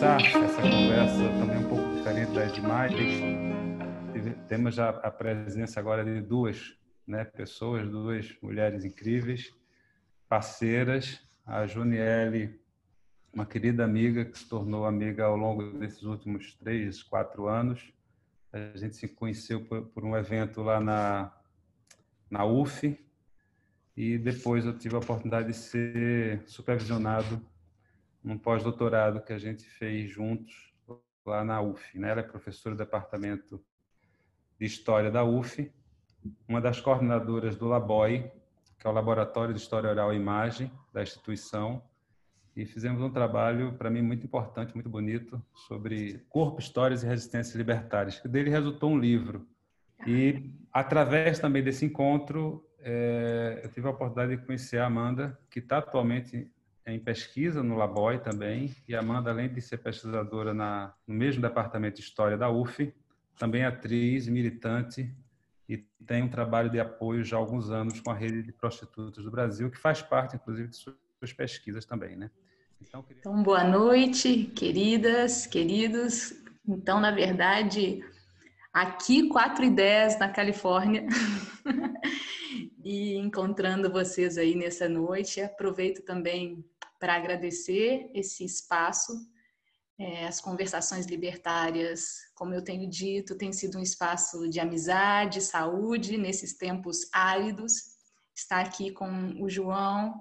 começar essa conversa também um pouco diferente das demais, temos já a presença agora de duas, né, pessoas, duas mulheres incríveis, parceiras, a Juniele, uma querida amiga que se tornou amiga ao longo desses últimos 3, 4 anos. A gente se conheceu por um evento lá na UF, e depois eu tive a oportunidade de ser supervisionado num pós-doutorado que a gente fez juntos lá na UF, né? Ela é professora do departamento de História da UF, uma das coordenadoras do LABOI, que é o Laboratório de História Oral e Imagem da instituição, e fizemos um trabalho, para mim, muito importante, muito bonito, sobre corpo, histórias e resistências libertárias, que dele resultou um livro. E, através também desse encontro, eu tive a oportunidade de conhecer a Amanda, que está atualmente em pesquisa no LABOI também, e a Amanda, além de ser pesquisadora no mesmo departamento de História da UF, também é atriz, militante, e tem um trabalho de apoio já há alguns anos com a Rede de Prostitutas do Brasil, que faz parte, inclusive, de suas pesquisas também, né? Então, boa noite, queridas, queridos. Então, na verdade, aqui 4h10 na Califórnia, e encontrando vocês aí nessa noite, aproveito também para agradecer esse espaço. As conversações libertárias, como eu tenho dito, tem sido um espaço de amizade, saúde, nesses tempos áridos. Estar aqui com o João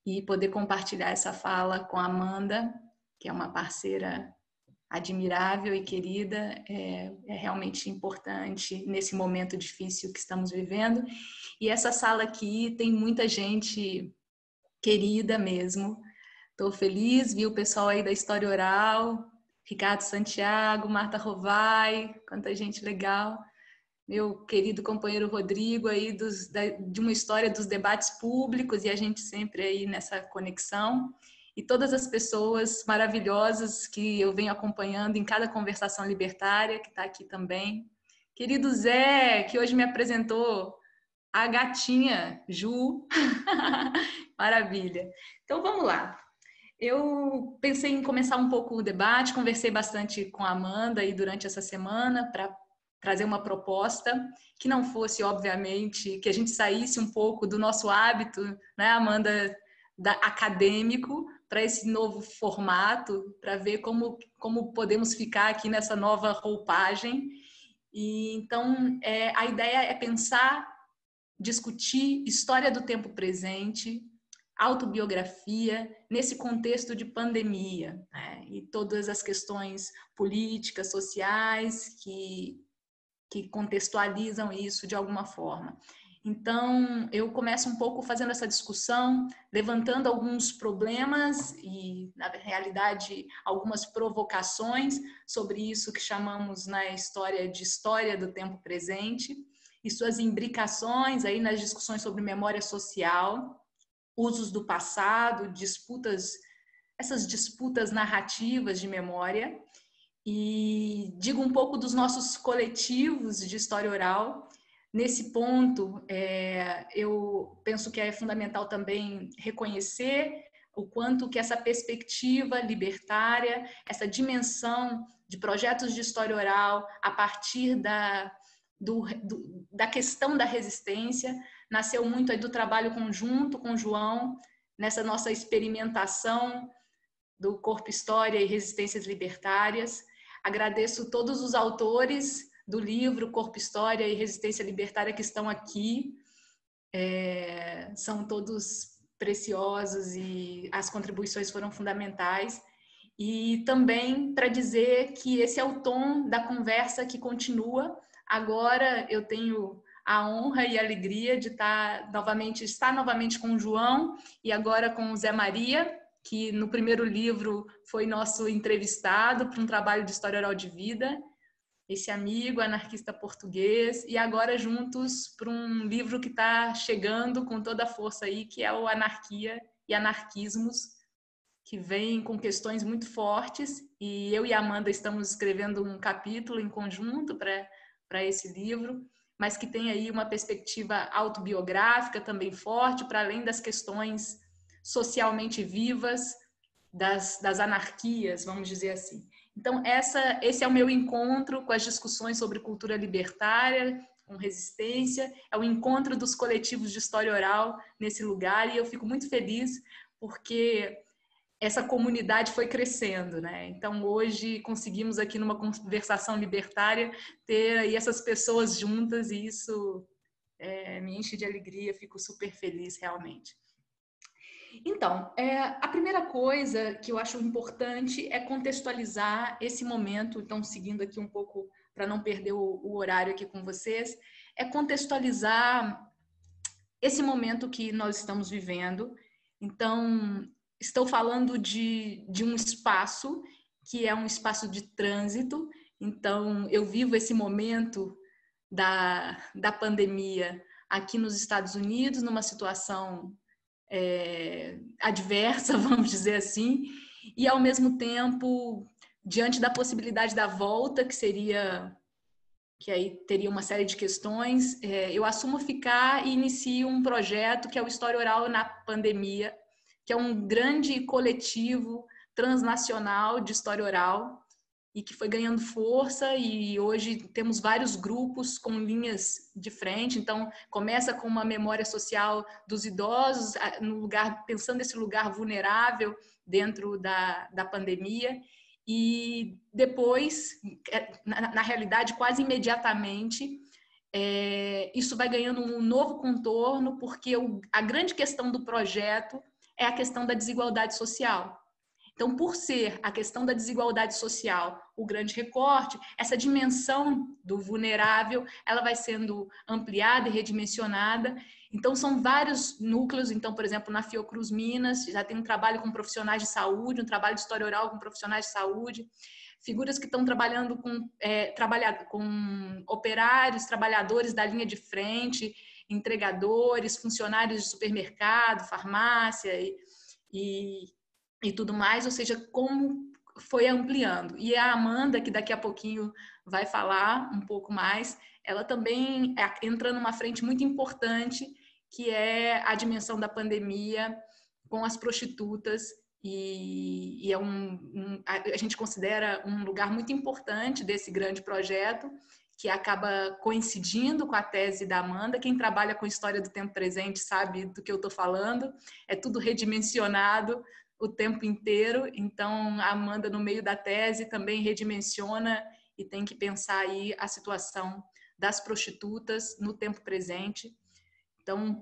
e poder compartilhar essa fala com a Amanda, que é uma parceira admirável e querida, é realmente importante nesse momento difícil que estamos vivendo. E essa sala aqui tem muita gente querida mesmo. Estou feliz, vi o pessoal aí da História Oral, Ricardo Santiago, Marta Rovai, quanta gente legal. Meu querido companheiro Rodrigo aí de uma história dos debates públicos, e a gente sempre aí nessa conexão. E todas as pessoas maravilhosas que eu venho acompanhando em cada conversação libertária, que está aqui também. Querido Zé, que hoje me apresentou a gatinha Ju. Maravilha. Então vamos lá. Eu pensei em começar um pouco o debate, conversei bastante com a Amanda aí durante essa semana para trazer uma proposta que não fosse, obviamente, que a gente saísse um pouco do nosso hábito, né, Amanda, acadêmico, para esse novo formato, para ver como podemos ficar aqui nessa nova roupagem. E então, a ideia é pensar, discutir história do tempo presente, autobiografia, nesse contexto de pandemia, né? E todas as questões políticas, sociais que contextualizam isso de alguma forma. Então, eu começo um pouco fazendo essa discussão, levantando alguns problemas e, na realidade, algumas provocações sobre isso que chamamos na história de história do tempo presente e suas imbricações aí nas discussões sobre memória social, usos do passado, essas disputas narrativas de memória, e digo um pouco dos nossos coletivos de história oral. Nesse ponto, eu penso que é fundamental também reconhecer o quanto que essa perspectiva libertária, essa dimensão de projetos de história oral a partir da questão da resistência, nasceu muito aí do trabalho conjunto com o João, nessa nossa experimentação do Corpo, História e Resistências Libertárias. Agradeço todos os autores do livro Corpo, História e Resistência Libertária que estão aqui. São todos preciosos e as contribuições foram fundamentais. E também para dizer que esse é o tom da conversa que continua. Agora eu tenho a honra e a alegria de estar novamente com o João e agora com o Zé Maria, que no primeiro livro foi nosso entrevistado para um trabalho de história oral de vida, esse amigo anarquista português, e agora juntos para um livro que está chegando com toda a força aí, que é o Anarquia e Anarquismos, que vem com questões muito fortes, e eu e a Amanda estamos escrevendo um capítulo em conjunto para esse livro, mas que tem aí uma perspectiva autobiográfica também forte, para além das questões socialmente vivas das anarquias, vamos dizer assim. Então, esse é o meu encontro com as discussões sobre cultura libertária, com resistência, é o encontro dos coletivos de história oral nesse lugar, e eu fico muito feliz porque essa comunidade foi crescendo, né? Então, hoje, conseguimos aqui numa conversação libertária ter aí essas pessoas juntas, e isso me enche de alegria, fico super feliz, realmente. Então, a primeira coisa que eu acho importante é contextualizar esse momento, então, seguindo aqui um pouco, para não perder o horário aqui com vocês, é contextualizar esse momento que nós estamos vivendo. Então, estou falando de um espaço que é um espaço de trânsito. Então, eu vivo esse momento da pandemia aqui nos Estados Unidos, numa situação adversa, vamos dizer assim, e ao mesmo tempo, diante da possibilidade da volta, que aí teria uma série de questões, eu assumo ficar e inicio um projeto que é o História Oral na Pandemia, que é um grande coletivo transnacional de história oral, e que foi ganhando força, e hoje temos vários grupos com linhas de frente. Então, começa com uma memória social dos idosos, no lugar, pensando esse lugar vulnerável dentro da pandemia, e depois, na realidade, quase imediatamente, isso vai ganhando um novo contorno, porque a grande questão do projeto é a questão da desigualdade social. Então, por ser a questão da desigualdade social o grande recorte, essa dimensão do vulnerável, ela vai sendo ampliada e redimensionada. Então, são vários núcleos. Então, por exemplo, na Fiocruz Minas, já tem um trabalho com profissionais de saúde, um trabalho de história oral com profissionais de saúde, figuras que estão trabalhando com operários, trabalhadores da linha de frente, entregadores, funcionários de supermercado, farmácia e tudo mais, ou seja, como foi ampliando. E a Amanda, que daqui a pouquinho vai falar um pouco mais, ela também entra numa frente muito importante, que é a dimensão da pandemia com as prostitutas, e a gente considera um lugar muito importante desse grande projeto, que acaba coincidindo com a tese da Amanda. Quem trabalha com história do tempo presente sabe do que eu estou falando, é tudo redimensionado o tempo inteiro. Então, a Amanda, no meio da tese, também redimensiona e tem que pensar aí a situação das prostitutas no tempo presente. Então,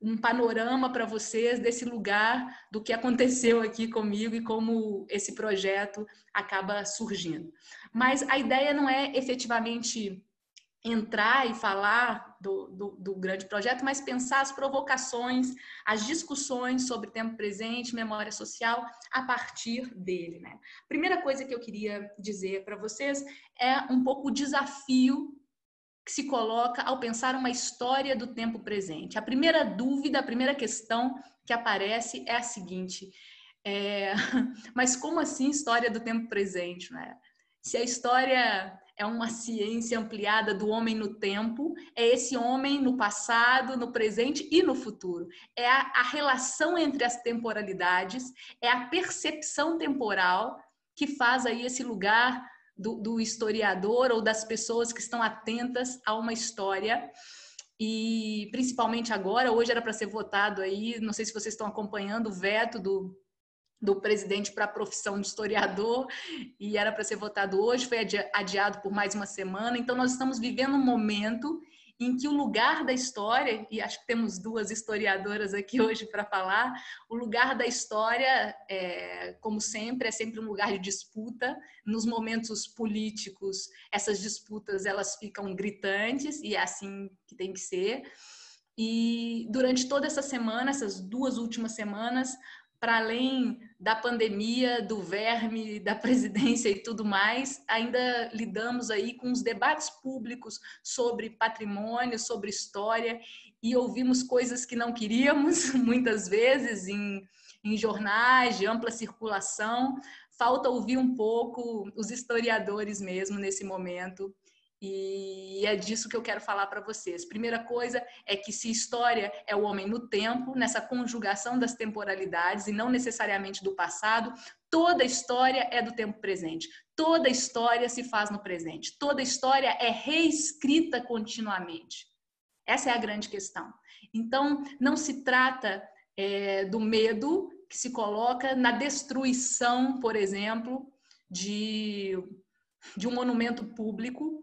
um panorama para vocês desse lugar, do que aconteceu aqui comigo e como esse projeto acaba surgindo. Mas a ideia não é efetivamente entrar e falar do grande projeto, mas pensar as provocações, as discussões sobre tempo presente, memória social, a partir dele, né? A primeira coisa que eu queria dizer para vocês é um pouco o desafio que se coloca ao pensar uma história do tempo presente. A primeira dúvida, a primeira questão que aparece é a seguinte: mas como assim história do tempo presente, né? Se a história é uma ciência ampliada do homem no tempo, é esse homem no passado, no presente e no futuro. É a relação entre as temporalidades, é a percepção temporal que faz aí esse lugar do historiador ou das pessoas que estão atentas a uma história. E principalmente agora, hoje era para ser votado aí, não sei se vocês estão acompanhando o veto do presidente para a profissão de historiador, e era para ser votado hoje, foi adiado por mais uma semana. Então, nós estamos vivendo um momento em que o lugar da história, e acho que temos duas historiadoras aqui hoje para falar, o lugar da história, como sempre, é sempre um lugar de disputa. Nos momentos políticos, essas disputas elas ficam gritantes, e é assim que tem que ser. E durante toda essa semana, essas 2 últimas semanas, para além da pandemia, do verme, da presidência e tudo mais, ainda lidamos aí com os debates públicos sobre patrimônio, sobre história, e ouvimos coisas que não queríamos, muitas vezes, em jornais de ampla circulação. Falta ouvir um pouco os historiadores mesmo nesse momento, E é disso que eu quero falar para vocês. Primeira coisa é que se história é o homem no tempo, nessa conjugação das temporalidades e não necessariamente do passado, toda história é do tempo presente. Toda história se faz no presente. Toda história é reescrita continuamente. Essa é a grande questão. Então, não se trata do medo que se coloca na destruição, por exemplo, de um monumento público.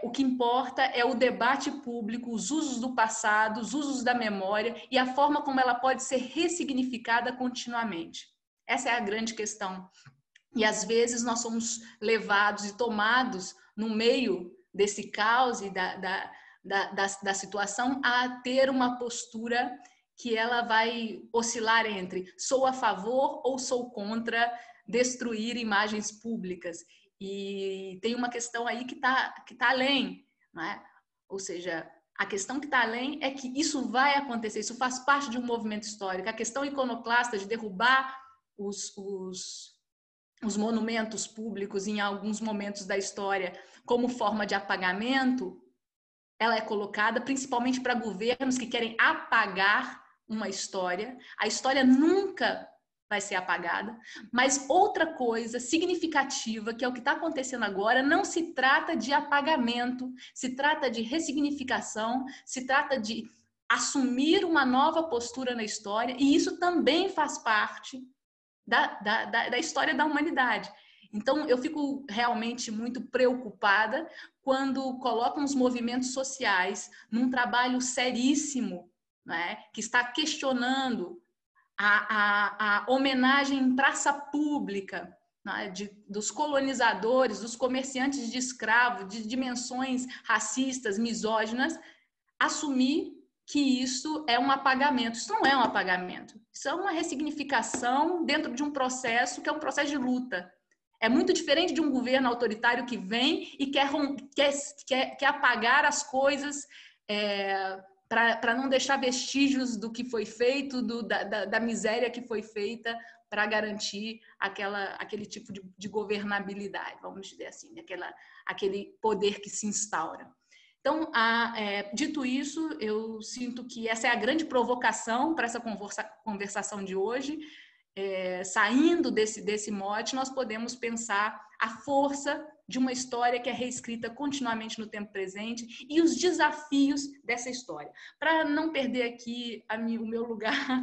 O que importa é o debate público, os usos do passado, os usos da memória e a forma como ela pode ser ressignificada continuamente. Essa é a grande questão. E às vezes nós somos levados e tomados no meio desse caos e da situação a ter uma postura que ela vai oscilar entre sou a favor ou sou contra destruir imagens públicas. E tem uma questão aí que tá além, né? Ou seja, a questão que está além é que isso vai acontecer, isso faz parte de um movimento histórico. A questão iconoclasta de derrubar os monumentos públicos em alguns momentos da história como forma de apagamento, ela é colocada principalmente para governos que querem apagar uma história. A história nunca vai ser apagada, mas outra coisa significativa, que é o que está acontecendo agora, não se trata de apagamento, se trata de ressignificação, se trata de assumir uma nova postura na história, e isso também faz parte da história da humanidade. Então, eu fico realmente muito preocupada quando colocam os movimentos sociais num trabalho seríssimo, né, que está questionando a homenagem em praça pública, né, dos colonizadores, dos comerciantes de escravos, de dimensões racistas, misóginas, assumir que isso é um apagamento. Isso não é um apagamento. Isso é uma ressignificação dentro de um processo que é um processo de luta. É muito diferente de um governo autoritário que vem e quer apagar as coisas para não deixar vestígios do que foi feito, da miséria que foi feita para garantir aquele tipo de governabilidade, vamos dizer assim, aquele poder que se instaura. Então, dito isso, eu sinto que essa é a grande provocação para essa conversação de hoje. Saindo desse mote, nós podemos pensar a força de uma história que é reescrita continuamente no tempo presente e os desafios dessa história. Para não perder aqui o meu lugar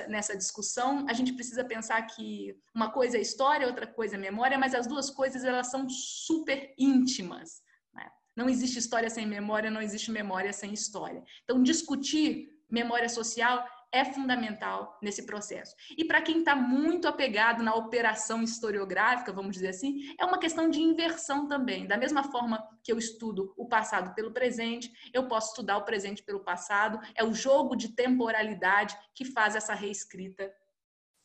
nessa discussão, a gente precisa pensar que uma coisa é história, outra coisa é memória, mas as duas coisas elas são super íntimas. Não existe história sem memória, não existe memória sem história. Então, discutir memória social é fundamental nesse processo. E para quem está muito apegado na operação historiográfica, vamos dizer assim, é uma questão de inversão também. Da mesma forma que eu estudo o passado pelo presente, eu posso estudar o presente pelo passado. É o jogo de temporalidade que faz essa reescrita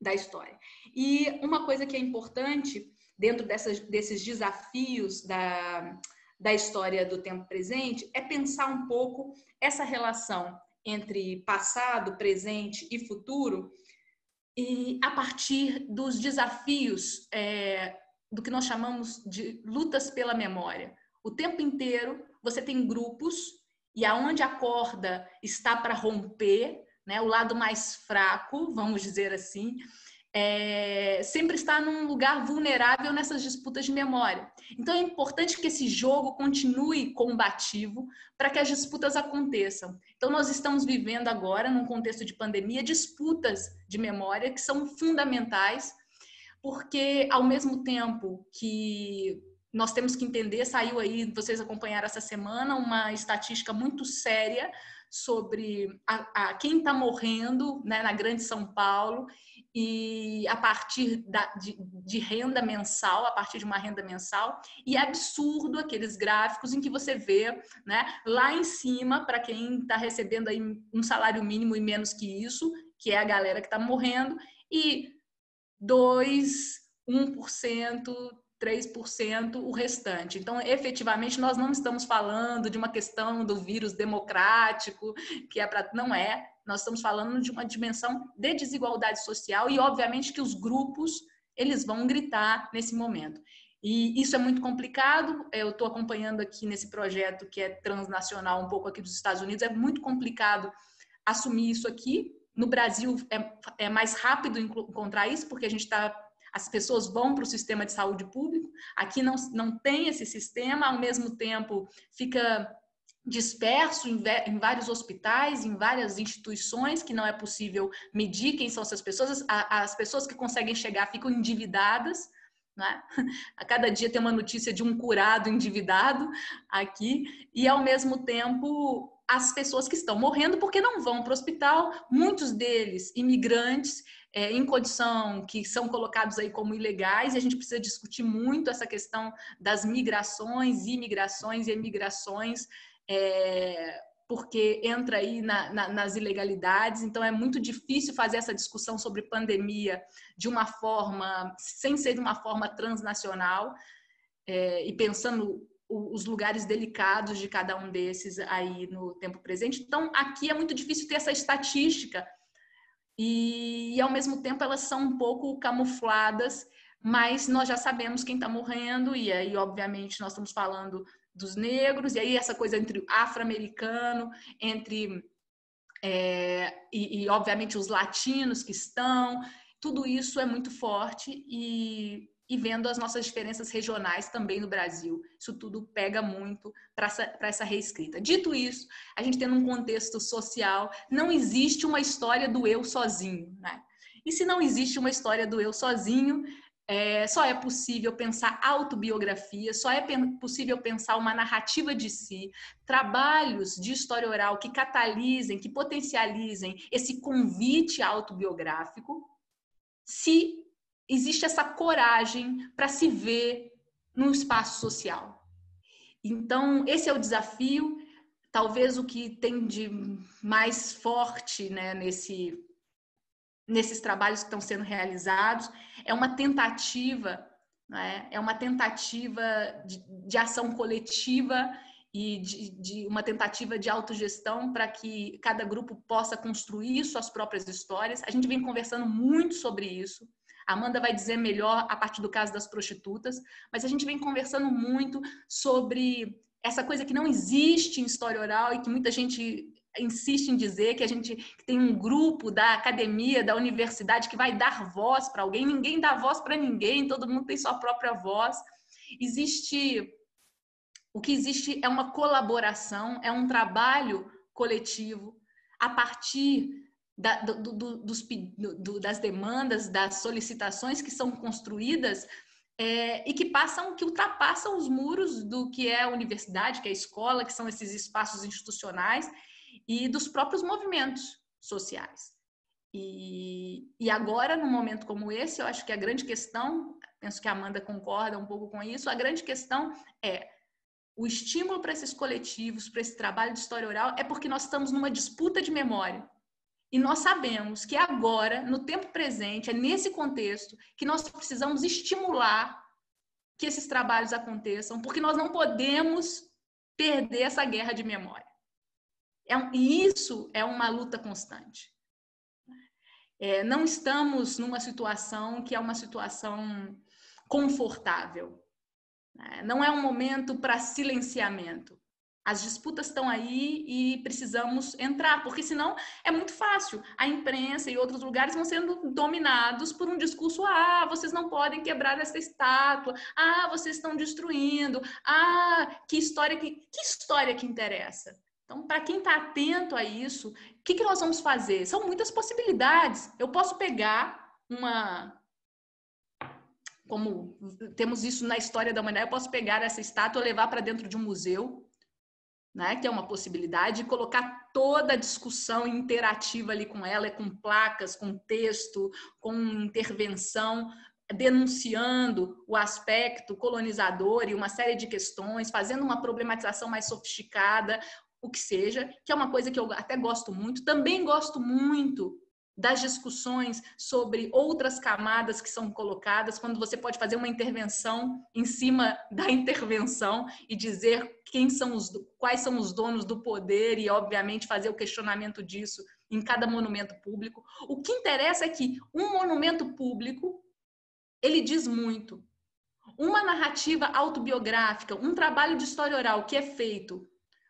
da história. E uma coisa que é importante dentro desses desafios da história do tempo presente é pensar um pouco essa relação entre passado, presente e futuro, e a partir dos desafios do que nós chamamos de lutas pela memória. O tempo inteiro você tem grupos e aonde a corda está para romper, né, o lado mais fraco, vamos dizer assim, sempre está num lugar vulnerável nessas disputas de memória. Então é importante que esse jogo continue combativo para que as disputas aconteçam. Então nós estamos vivendo agora, num contexto de pandemia, disputas de memória que são fundamentais, porque ao mesmo tempo que nós temos que entender, saiu aí, vocês acompanharam essa semana, uma estatística muito séria sobre quem está morrendo, né, na Grande São Paulo, e a partir de renda mensal, a partir de uma renda mensal, e é absurdo aqueles gráficos em que você vê, né, lá em cima, para quem está recebendo aí um salário mínimo e menos que isso, que é a galera que está morrendo, e 2%, 1%, 3% o restante. Então, efetivamente, nós não estamos falando de uma questão do vírus democrático, que não é. Nós estamos falando de uma dimensão de desigualdade social e, obviamente, que os grupos, eles vão gritar nesse momento. E isso é muito complicado. Eu estou acompanhando aqui nesse projeto que é transnacional, um pouco aqui dos Estados Unidos. É muito complicado assumir isso aqui. No Brasil é mais rápido encontrar isso, porque as pessoas vão para o sistema de saúde público. Aqui não tem esse sistema, ao mesmo tempo fica disperso em vários hospitais, em várias instituições, que não é possível medir quem são essas pessoas. As pessoas que conseguem chegar ficam endividadas, né? A cada dia tem uma notícia de um curado endividado aqui, e ao mesmo tempo as pessoas que estão morrendo porque não vão para o hospital, muitos deles imigrantes, em condição que são colocados aí como ilegais, e a gente precisa discutir muito essa questão das migrações, imigrações e emigrações, porque entra aí nas ilegalidades. Então é muito difícil fazer essa discussão sobre pandemia de uma forma, sem ser de uma forma transnacional, e pensando os lugares delicados de cada um desses aí no tempo presente. Então aqui é muito difícil ter essa estatística, e ao mesmo tempo elas são um pouco camufladas, mas nós já sabemos quem está morrendo, e aí obviamente nós estamos falando dos negros, e aí essa coisa entre afro-americano, e obviamente os latinos que estão, tudo isso é muito forte, e vendo as nossas diferenças regionais também no Brasil, isso tudo pega muito para essa reescrita. Dito isso, a gente tem um contexto social, não existe uma história do eu sozinho, né? E se não existe uma história do eu sozinho, só é possível pensar autobiografia, só é possível pensar uma narrativa de si, trabalhos de história oral que catalisem, que potencializem esse convite autobiográfico, se existe essa coragem para se ver num espaço social. Então, esse é o desafio, talvez o que tem de mais forte, né, nesses trabalhos que estão sendo realizados, é uma tentativa, né? É uma tentativa de ação coletiva e de uma tentativa de autogestão para que cada grupo possa construir suas próprias histórias. A gente vem conversando muito sobre isso. A Amanda vai dizer melhor a partir do caso das prostitutas, mas a gente vem conversando muito sobre essa coisa que não existe em história oral e que muita gente insiste em dizer, que a gente tem um grupo da academia, da universidade que vai dar voz para alguém. Ninguém dá voz para ninguém, todo mundo tem sua própria voz. O que existe é uma colaboração, é um trabalho coletivo a partir das demandas, das solicitações que são construídas, e que ultrapassam os muros do que é a universidade, que é a escola, que são esses espaços institucionais, e dos próprios movimentos sociais. E agora, num momento como esse, eu acho que a grande questão, penso que a Amanda concorda um pouco com isso, a grande questão é o estímulo para esses coletivos, para esse trabalho de história oral, é porque nós estamos numa disputa de memória. E nós sabemos que agora, no tempo presente, é nesse contexto que nós precisamos estimular que esses trabalhos aconteçam, porque nós não podemos perder essa guerra de memória. E isso é uma luta constante. Não estamos numa situação que é uma situação confortável. Não é um momento para silenciamento. As disputas estão aí e precisamos entrar, porque senão é muito fácil. A imprensa e outros lugares vão sendo dominados por um discurso: vocês não podem quebrar essa estátua, vocês estão destruindo, que história que interessa? Então, para quem está atento a isso, o que nós vamos fazer? São muitas possibilidades. Eu posso pegar como temos isso na história da humanidade, eu posso pegar essa estátua e levar para dentro de um museu, né, que é uma possibilidade, e colocar toda a discussão interativa ali com ela, com placas, com texto, com intervenção, denunciando o aspecto colonizador e uma série de questões, fazendo uma problematização mais sofisticada, o que seja, que é uma coisa que eu até gosto muito. Também gosto muito das discussões sobre outras camadas que são colocadas, quando você pode fazer uma intervenção em cima da intervenção e dizer quais são os donos do poder e, obviamente, fazer o questionamento disso em cada monumento público. O que interessa é que um monumento público, ele diz muito. uma narrativa autobiográfica, um trabalho de história oral que é feito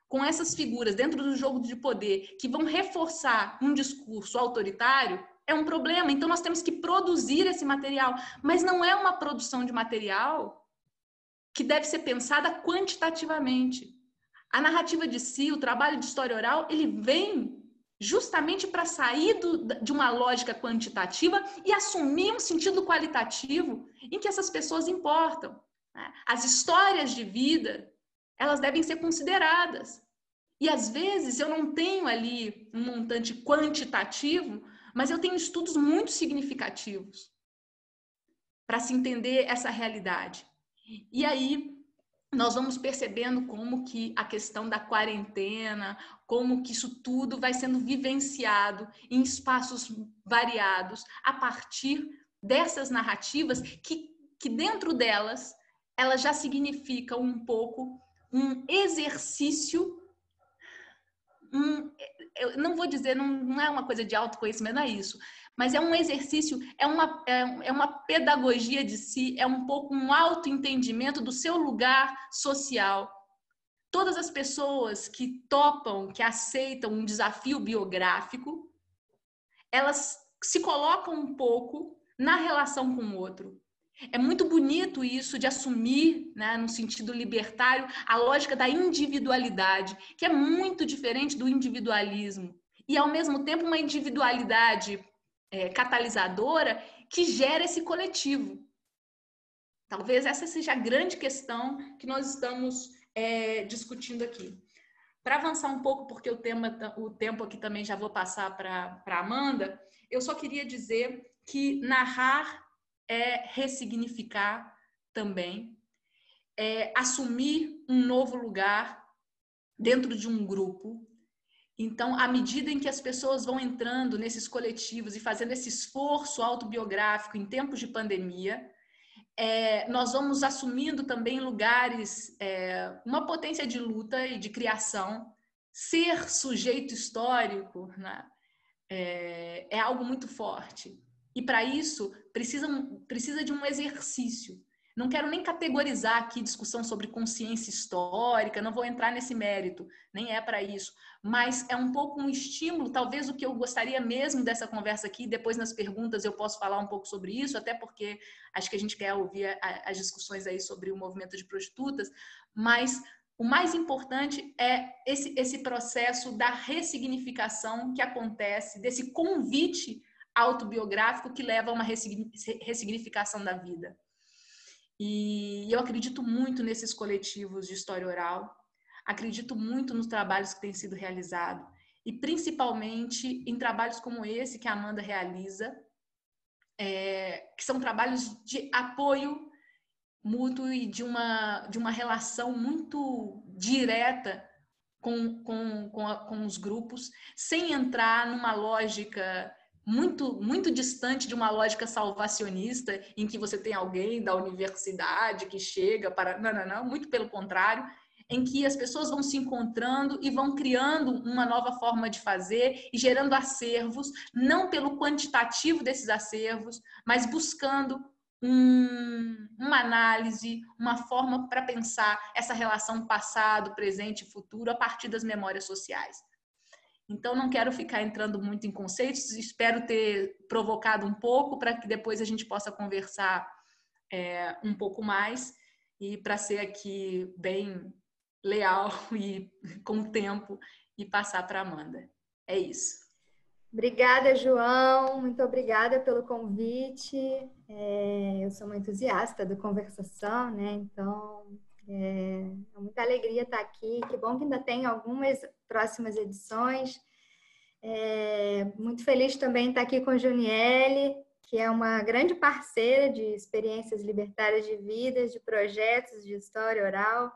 com essas figuras dentro do jogo de poder que vão reforçar um discurso autoritário, é um problema. Então, nós temos que produzir esse material, mas não é uma produção de material que deve ser pensada quantitativamente. A narrativa de si, o trabalho de história oral, ele vem justamente para sair de uma lógica quantitativa e assumir um sentido qualitativo em que essas pessoas importam. As histórias de vida, elas devem ser consideradas. E, às vezes, eu não tenho ali um montante quantitativo, mas eu tenho estudos muito significativos para se entender essa realidade. E aí, nós vamos percebendo como que a questão da quarentena, como que isso tudo vai sendo vivenciado em espaços variados, a partir dessas narrativas que dentro delas, elas já significam um pouco um exercício, eu não vou dizer, não é uma coisa de autoconhecimento, não é isso, mas é um exercício, é uma pedagogia de si, é um pouco um autoentendimento do seu lugar social. Todas as pessoas que topam, que aceitam um desafio biográfico, elas se colocam um pouco na relação com o outro. É muito bonito isso de assumir, né, no sentido libertário, a lógica da individualidade, que é muito diferente do individualismo. E, ao mesmo tempo, uma individualidade catalisadora que gera esse coletivo. Talvez essa seja a grande questão que nós estamos discutindo aqui. Para avançar um pouco, porque o tempo aqui também já vou passar para a Amanda, eu só queria dizer que narrar é ressignificar também, é assumir um novo lugar dentro de um grupo. Então, à medida em que as pessoas vão entrando nesses coletivos e fazendo esse esforço autobiográfico em tempos de pandemia, nós vamos assumindo também lugares, uma potência de luta e de criação. Ser sujeito histórico, né, é algo muito forte. E para isso, precisa de um exercício. Não quero nem categorizar aqui discussão sobre consciência histórica, não vou entrar nesse mérito, nem é para isso. Mas é um pouco um estímulo, talvez o que eu gostaria mesmo dessa conversa aqui, depois nas perguntas eu posso falar um pouco sobre isso, até porque acho que a gente quer ouvir as discussões aí sobre o movimento de prostitutas, mas o mais importante é esse processo da ressignificação que acontece, desse convite autobiográfico que leva a uma ressignificação da vida. E eu acredito muito nesses coletivos de história oral, acredito muito nos trabalhos que têm sido realizados, e principalmente em trabalhos como esse que a Amanda realiza, que são trabalhos de apoio mútuo e de uma relação muito direta com os grupos, sem entrar numa lógica muito distante de uma lógica salvacionista, em que você tem alguém da universidade que chega para... Não, muito pelo contrário, em que as pessoas vão se encontrando e vão criando uma nova forma de fazer e gerando acervos, não pelo quantitativo desses acervos, mas buscando uma análise, uma forma para pensar essa relação passado, presente e futuro a partir das memórias sociais. Então, não quero ficar entrando muito em conceitos, espero ter provocado um pouco para que depois a gente possa conversar um pouco mais e para ser aqui bem leal e com o tempo e passar para a Amanda. É isso. Obrigada, João. Muito obrigada pelo convite. Eu sou uma entusiasta da conversação, né? Então, é muita alegria estar aqui. Que bom que ainda tem algumas próximas edições. Muito feliz também estar aqui com a Juniele, que é uma grande parceira de experiências libertárias de vida, de projetos de história oral,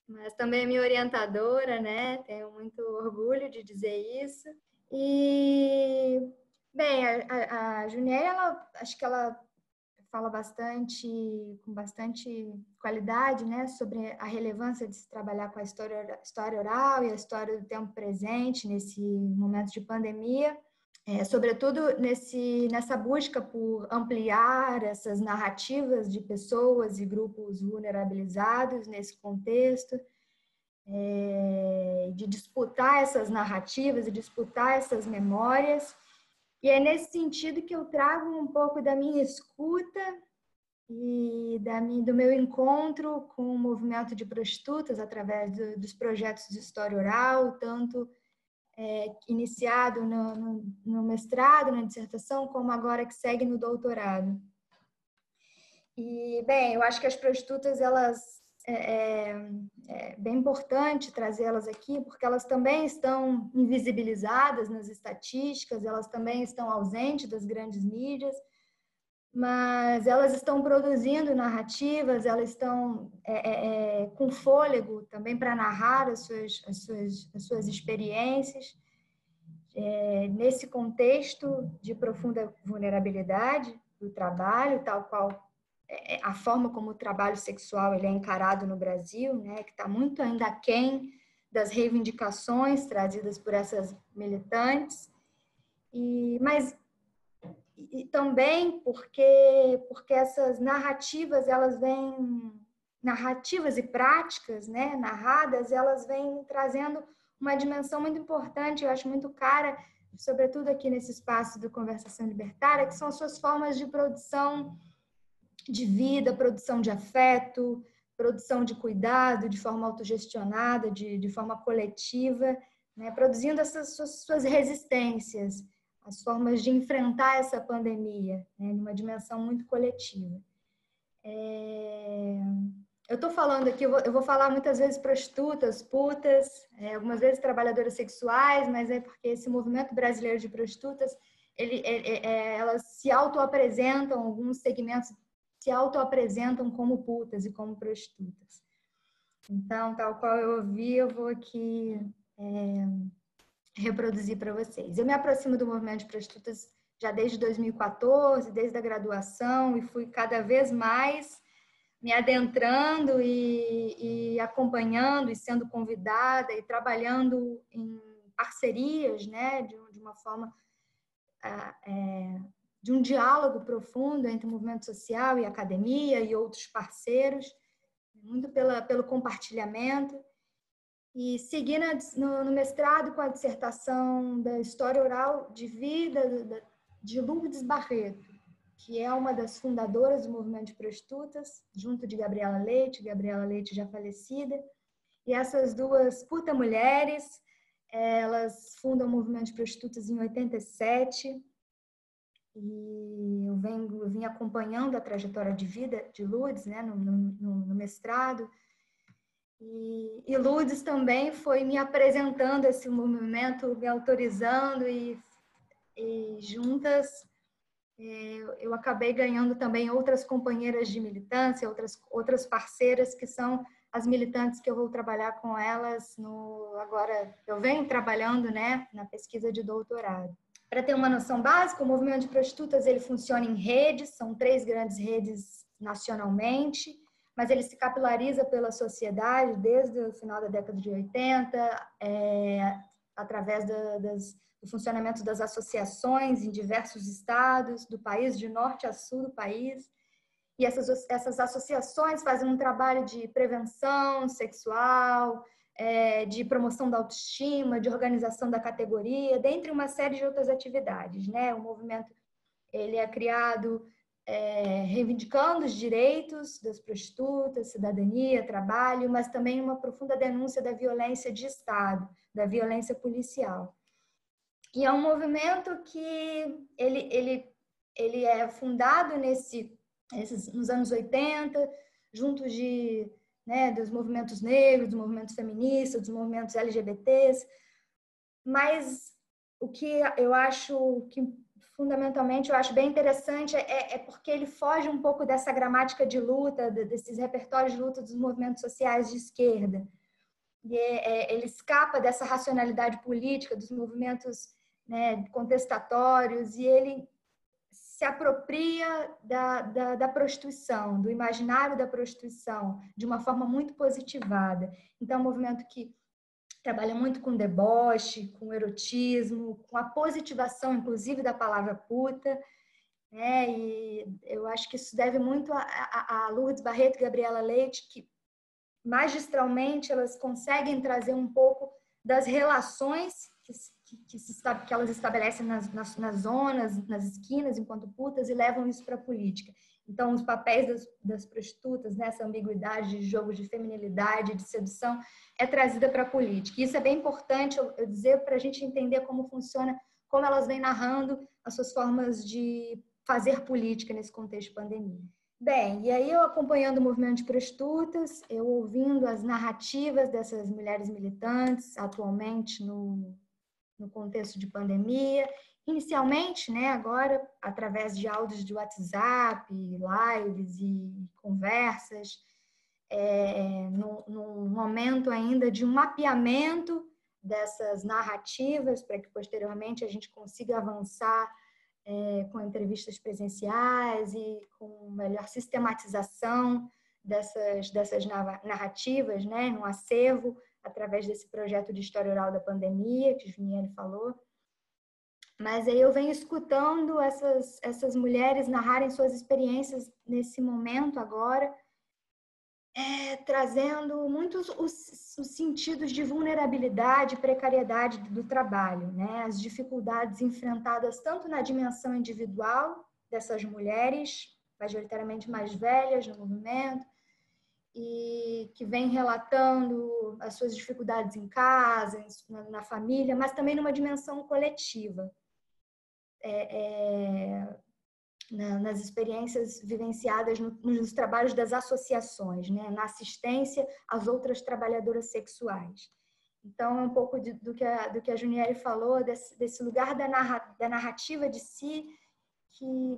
mas também é minha orientadora, né? Tenho muito orgulho de dizer isso. E, bem, a Juniele, acho que ela fala com bastante qualidade, né, sobre a relevância de se trabalhar com a história oral e a história do tempo presente nesse momento de pandemia. sobretudo nessa busca por ampliar essas narrativas de pessoas e grupos vulnerabilizados nesse contexto, de disputar essas narrativas e disputar essas memórias. E é nesse sentido que eu trago um pouco da minha escuta e do meu encontro com o movimento de prostitutas através dos projetos de história oral, tanto iniciado no mestrado, na dissertação, como agora que segue no doutorado. E, bem, eu acho que as prostitutas, elas é bem importante trazê-las aqui, porque elas também estão invisibilizadas nas estatísticas, elas também estão ausentes das grandes mídias, mas elas estão produzindo narrativas, elas estão com fôlego também para narrar as suas experiências. Nesse contexto de profunda vulnerabilidade do trabalho, tal qual a forma como o trabalho sexual ele é encarado no Brasil, né, que está muito ainda aquém das reivindicações trazidas por essas militantes, mas também porque essas narrativas, elas vêm, narrativas e práticas, né, narradas, elas vêm trazendo uma dimensão muito importante, eu acho muito cara, sobretudo aqui nesse espaço do Conversação Libertária, que são as suas formas de produção de vida, produção de afeto, produção de cuidado, de forma autogestionada, de forma coletiva, né, produzindo essas suas resistências, as formas de enfrentar essa pandemia, né, numa dimensão muito coletiva. Eu estou falando aqui, eu vou falar muitas vezes prostitutas, putas, algumas vezes trabalhadoras sexuais, mas é porque esse movimento brasileiro de prostitutas, elas se autoapresentam, alguns segmentos se autoapresentam como putas e como prostitutas. Então, tal qual eu ouvi, eu vou aqui reproduzir para vocês. Eu me aproximo do movimento de prostitutas já desde 2014, desde a graduação, e fui cada vez mais me adentrando e acompanhando e sendo convidada e trabalhando em parcerias, né, de uma forma de um diálogo profundo entre o movimento social e a academia e outros parceiros, muito pelo compartilhamento. E segui no mestrado com a dissertação da História Oral de Vida de Lourdes Barreto, que é uma das fundadoras do movimento de prostitutas, junto de Gabriela Leite já falecida. E essas duas puta-mulheres, elas fundam o movimento de prostitutas em 87, e eu vim acompanhando a trajetória de vida de Lourdes, né, no mestrado. E Lourdes também foi me apresentando esse movimento, me autorizando, e juntas eu acabei ganhando também outras companheiras de militância, outras parceiras que são as militantes que eu vou trabalhar com elas agora eu venho trabalhando, né, na pesquisa de doutorado. Para ter uma noção básica, o movimento de prostitutas ele funciona em redes, são 3 grandes redes nacionalmente, mas ele se capilariza pela sociedade desde o final da década de 80, através do funcionamento das associações em diversos estados do país, de norte a sul do país. E essas associações fazem um trabalho de prevenção sexual, de promoção da autoestima, de organização da categoria, dentre uma série de outras atividades, né? O movimento ele é criado reivindicando os direitos das prostitutas, cidadania, trabalho, mas também uma profunda denúncia da violência de Estado, da violência policial. E é um movimento que ele é fundado nos anos 80, junto dos movimentos negros, dos movimentos feministas, dos movimentos LGBTs, mas o que eu acho que fundamentalmente eu acho bem interessante é porque ele foge um pouco dessa gramática de luta, desses repertórios de luta dos movimentos sociais de esquerda. E ele escapa dessa racionalidade política dos movimentos, né, contestatórios, e ele se apropria da prostituição, do imaginário da prostituição, de uma forma muito positivada. Então, é um movimento que trabalha muito com deboche, com erotismo, com a positivação, inclusive, da palavra puta, né? E eu acho que isso deve muito a Lourdes Barreto e Gabriela Leite, que magistralmente elas conseguem trazer um pouco das relações que elas estabelecem nas zonas, nas esquinas, enquanto putas, e levam isso para a política. Então, os papéis das prostitutas, né, essa ambiguidade de jogo de feminilidade, de sedução, é trazida para a política. E isso é bem importante eu dizer para a gente entender como funciona, como elas vêm narrando as suas formas de fazer política nesse contexto de pandemia. Bem, e aí eu acompanhando o movimento de prostitutas, eu ouvindo as narrativas dessas mulheres militantes atualmente no contexto de pandemia, inicialmente, né, agora através de áudios de WhatsApp, lives e conversas, num momento ainda de um mapeamento dessas narrativas para que posteriormente a gente consiga avançar com entrevistas presenciais e com melhor sistematização dessas narrativas, né, num acervo, através desse projeto de história oral da pandemia, que o Juniele falou. Mas aí eu venho escutando essas mulheres narrarem suas experiências nesse momento agora, trazendo muitos os sentidos de vulnerabilidade e precariedade do trabalho, né? As dificuldades enfrentadas tanto na dimensão individual dessas mulheres, majoritariamente mais velhas no movimento, e que vem relatando as suas dificuldades em casa, na família, mas também numa dimensão coletiva. Nas experiências vivenciadas nos trabalhos das associações, né? Na assistência às outras trabalhadoras sexuais. Então, é um pouco do que a Juniele falou, desse lugar da narrativa de si,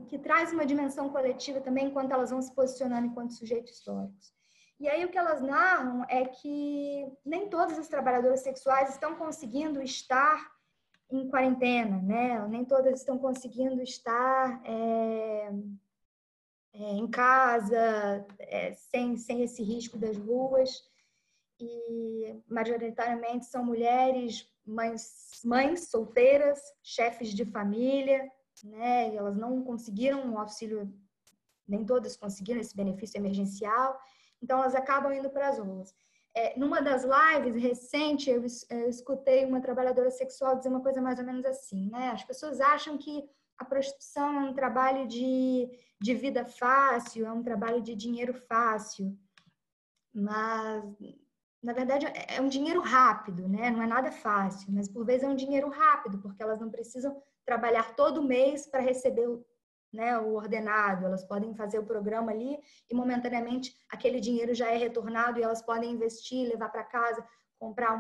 que traz uma dimensão coletiva também, enquanto elas vão se posicionando enquanto sujeitos históricos. E aí o que elas narram é que nem todas as trabalhadoras sexuais estão conseguindo estar em quarentena, né? Nem todas estão conseguindo estar em casa, sem esse risco das ruas. E majoritariamente são mulheres, mães solteiras, chefes de família, né? E elas não conseguiram um auxílio, nem todas conseguiram esse benefício emergencial, então elas acabam indo para as ruas. Numa das lives recente, eu escutei uma trabalhadora sexual dizer uma coisa mais ou menos assim, né? As pessoas acham que a prostituição é um trabalho de vida fácil, é um trabalho de dinheiro fácil, mas, na verdade, é um dinheiro rápido, né? Não é nada fácil, mas por vezes é um dinheiro rápido, porque elas não precisam trabalhar todo mês para receber o ordenado, elas podem fazer o programa ali e momentaneamente aquele dinheiro já é retornado e elas podem investir, levar para casa, comprar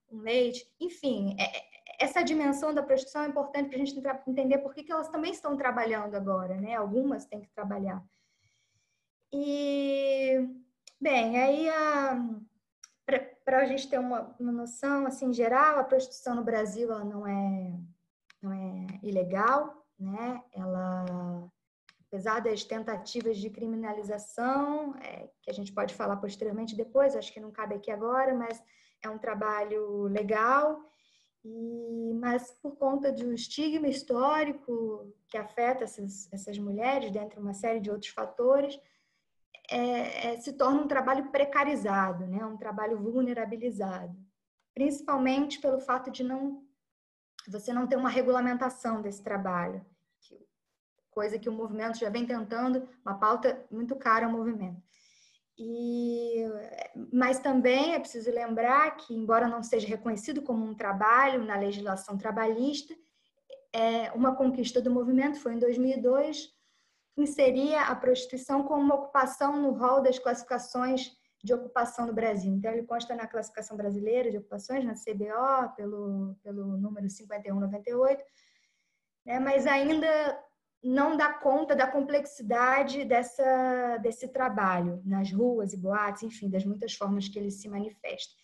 um leite, enfim, essa dimensão da prostituição é importante para a gente entender por que elas também estão trabalhando agora, né? Algumas têm que trabalhar. E, bem, aí para a gente ter uma noção, assim, em geral, a prostituição no Brasil ela não é ilegal, né? Ela, apesar das tentativas de criminalização, que a gente pode falar posteriormente depois, acho que não cabe aqui agora, mas é um trabalho legal, mas por conta do estigma histórico que afeta essas mulheres, dentre uma série de outros fatores, se torna um trabalho precarizado, né? Um trabalho vulnerabilizado, principalmente pelo fato de você não ter uma regulamentação desse trabalho, coisa que o movimento já vem tentando, uma pauta muito cara ao movimento. Mas também é preciso lembrar que, embora não seja reconhecido como um trabalho na legislação trabalhista, uma conquista do movimento foi em 2002, inserir a prostituição como uma ocupação no rol das classificações de ocupação do Brasil. Então, ele consta na classificação brasileira de ocupações, na CBO, pelo número 5198, né? Mas ainda não dá conta da complexidade desse trabalho nas ruas e boates, enfim, das muitas formas que ele se manifesta.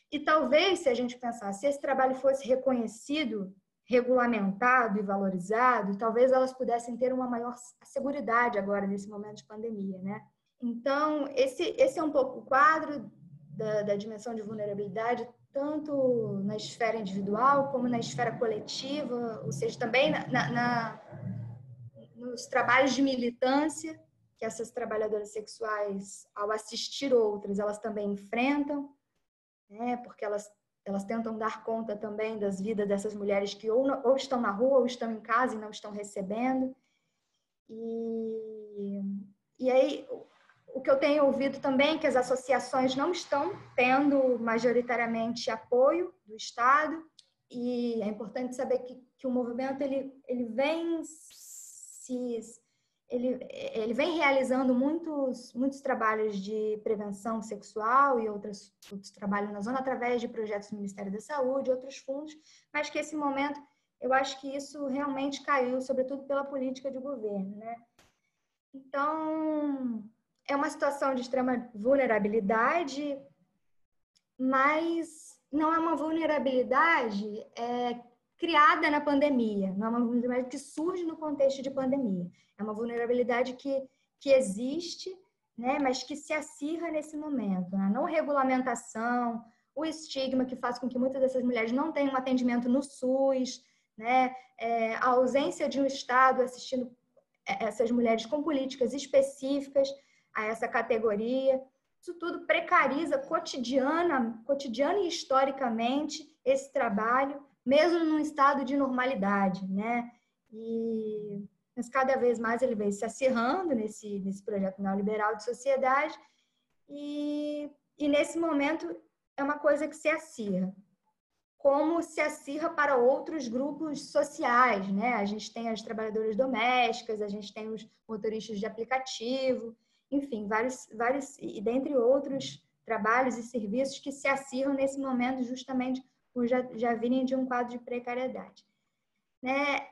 E talvez, se a gente pensar, se esse trabalho fosse reconhecido, regulamentado e valorizado, talvez elas pudessem ter uma maior seguridade agora nesse momento de pandemia, né? Então, esse é um pouco o quadro da dimensão de vulnerabilidade tanto na esfera individual como na esfera coletiva, ou seja, também nos trabalhos de militância que essas trabalhadoras sexuais, ao assistir outras, elas também enfrentam, né? Porque elas tentam dar conta também das vidas dessas mulheres que ou estão na rua ou estão em casa e não estão recebendo. E aí, o que eu tenho ouvido também é que as associações não estão tendo majoritariamente apoio do Estado, e é importante saber que o movimento ele vem realizando muitos trabalhos de prevenção sexual e outros trabalhos na zona através de projetos do Ministério da Saúde, outros fundos, mas que esse momento eu acho que isso realmente caiu, sobretudo pela política de governo, né? Então, é uma situação de extrema vulnerabilidade, mas não é uma vulnerabilidade criada na pandemia, não é uma vulnerabilidade que surge no contexto de pandemia. É uma vulnerabilidade que existe, né, mas que se acirra nesse momento. A não regulamentação, o estigma que faz com que muitas dessas mulheres não tenham um atendimento no SUS, né, a ausência de um Estado assistindo essas mulheres com políticas específicas a essa categoria. Isso tudo precariza cotidiana e historicamente esse trabalho, mesmo num estado de normalidade, né? Mas cada vez mais ele vem se acirrando nesse projeto neoliberal de sociedade e nesse momento é uma coisa que se acirra. Como se acirra para outros grupos sociais, né? A gente tem as trabalhadoras domésticas, a gente tem os motoristas de aplicativo, enfim, vários e dentre outros trabalhos e serviços que se acirram nesse momento justamente por já virem de um quadro de precariedade, né?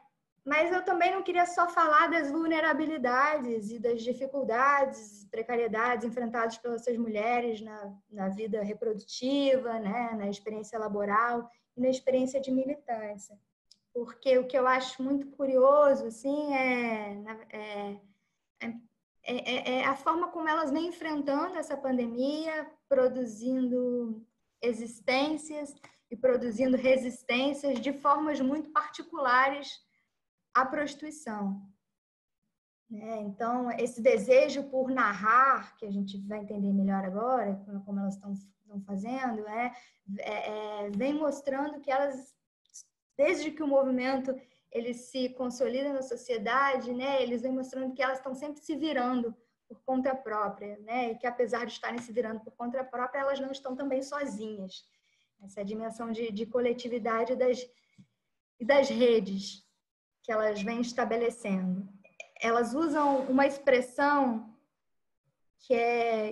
Mas eu também não queria só falar das vulnerabilidades e das dificuldades, precariedades enfrentadas pelas essas mulheres na vida reprodutiva, né, na experiência laboral e na experiência de militância. Porque o que eu acho muito curioso assim, é a forma como elas vêm enfrentando essa pandemia, produzindo existências e produzindo resistências de formas muito particulares à prostituição. Então, esse desejo por narrar, que a gente vai entender melhor agora, como elas estão fazendo, vem mostrando que elas, desde que o movimento ele se consolida na sociedade, né, eles vêm mostrando que elas estão sempre se virando por conta própria, né, e que apesar de estarem se virando por conta própria, elas não estão também sozinhas. Essa é a dimensão de coletividade e das redes que elas vêm estabelecendo. Elas usam uma expressão que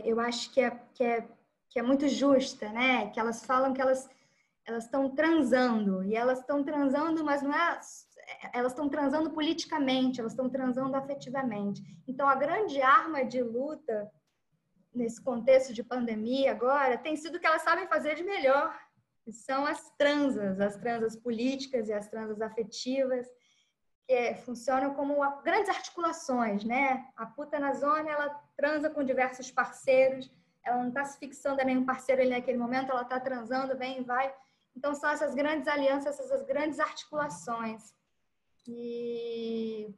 eu acho que é muito justa, né? Que elas falam que elas estão transando, e elas estão transando, mas não é... Elas estão transando politicamente, elas estão transando afetivamente. Então, a grande arma de luta nesse contexto de pandemia agora tem sido o que elas sabem fazer de melhor, que são as transas políticas e as transas afetivas, que funcionam como grandes articulações, né? A puta na zona, ela transa com diversos parceiros, ela não está se fixando a nenhum parceiro ali naquele momento, ela está transando, vem e vai. Então, são essas grandes alianças, essas grandes articulações. E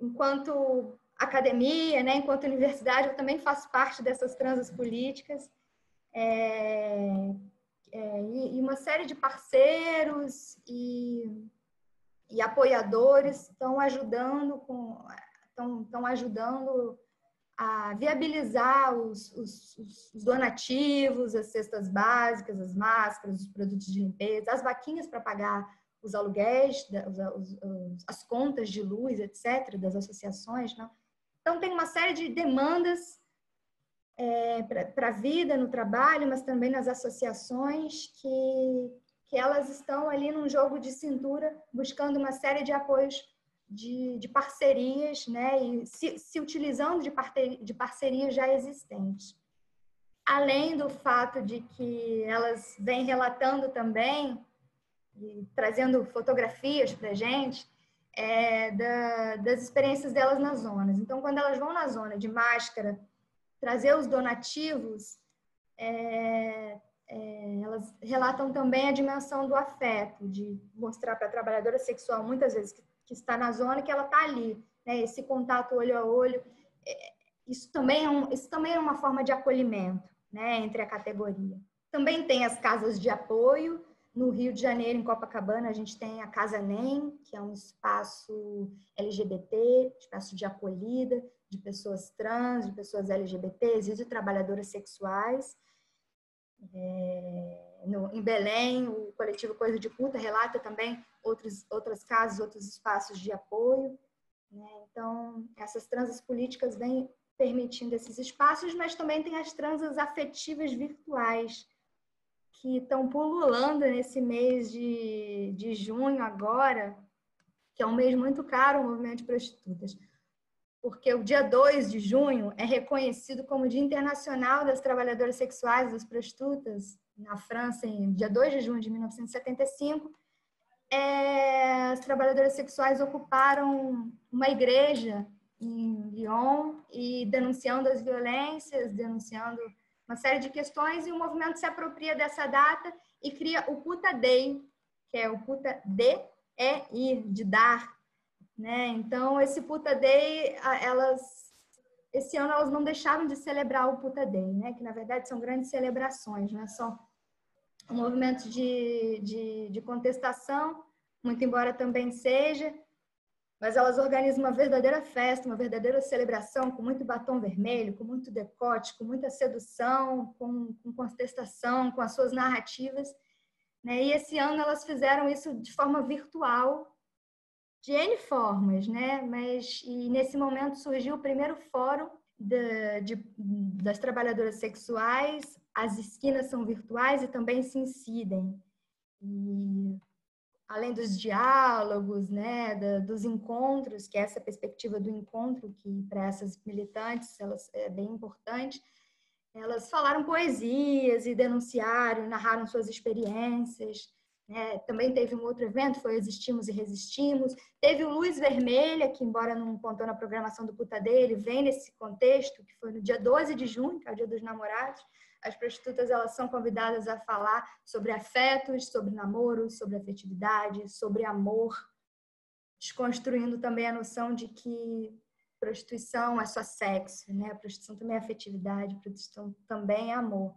enquanto academia, né, enquanto universidade, eu também faço parte dessas transas políticas. E uma série de parceiros e apoiadores estão ajudando a viabilizar os donativos, as cestas básicas, as máscaras, os produtos de limpeza, as vaquinhas para pagar os aluguéis, as contas de luz, etc., das associações, né? Então, tem uma série de demandas para a vida no trabalho, mas também nas associações que elas estão ali num jogo de cintura, buscando uma série de apoios de parcerias, né? E se utilizando de parcerias já existentes. Além do fato de que elas vêm relatando também, e trazendo fotografias para a gente, das experiências delas nas zonas. Então, quando elas vão na zona de máscara, trazer os donativos, elas relatam também a dimensão do afeto, de mostrar para a trabalhadora sexual, muitas vezes, que está na zona, que ela está ali, né? Esse contato olho a olho, isso também é uma forma de acolhimento, né, entre a categoria. Também tem as casas de apoio. No Rio de Janeiro, em Copacabana, a gente tem a Casa NEM, que é um espaço LGBT, espaço de acolhida de pessoas trans, de pessoas LGBTs e de trabalhadoras sexuais. Em Belém, o coletivo Coisa de Puta relata também outras casas, outros espaços de apoio, né? Então, essas transas políticas vêm permitindo esses espaços, mas também tem as transas afetivas virtuais, que estão pululando nesse mês de junho agora, que é um mês muito caro ao movimento de prostitutas, porque o dia 2 de junho é reconhecido como Dia Internacional das Trabalhadoras Sexuais, das Prostitutas, na França, em dia 2 de junho de 1975. As trabalhadoras sexuais ocuparam uma igreja em Lyon e denunciando as violências, denunciando uma série de questões, e o movimento se apropria dessa data e cria o Puta Day, que é o Puta D-E-I, de dar, né? Então, esse Puta Day, esse ano elas não deixaram de celebrar o Puta Day, né? Que na verdade são grandes celebrações, não é só um movimento de contestação, muito embora também seja, mas elas organizam uma verdadeira festa, uma verdadeira celebração, com muito batom vermelho, com muito decote, com muita sedução, com contestação, com as suas narrativas, né? E esse ano elas fizeram isso de forma virtual, de N formas, né? E nesse momento surgiu o primeiro fórum das trabalhadoras sexuais. As esquinas são virtuais e também se incidem. E além dos diálogos, né, dos encontros, que é essa perspectiva do encontro, que para essas militantes é bem importante, elas falaram poesias e denunciaram, narraram suas experiências, né? Também teve um outro evento, foi Existimos e Resistimos. Teve o Luz Vermelha, que embora não contou na programação do Puta Day, ele vem nesse contexto, que foi no dia 12 de junho, que é o Dia dos Namorados. As prostitutas, elas são convidadas a falar sobre afetos, sobre namoros, sobre afetividade, sobre amor, desconstruindo também a noção de que prostituição é só sexo, né? Prostituição também é afetividade, prostituição também é amor.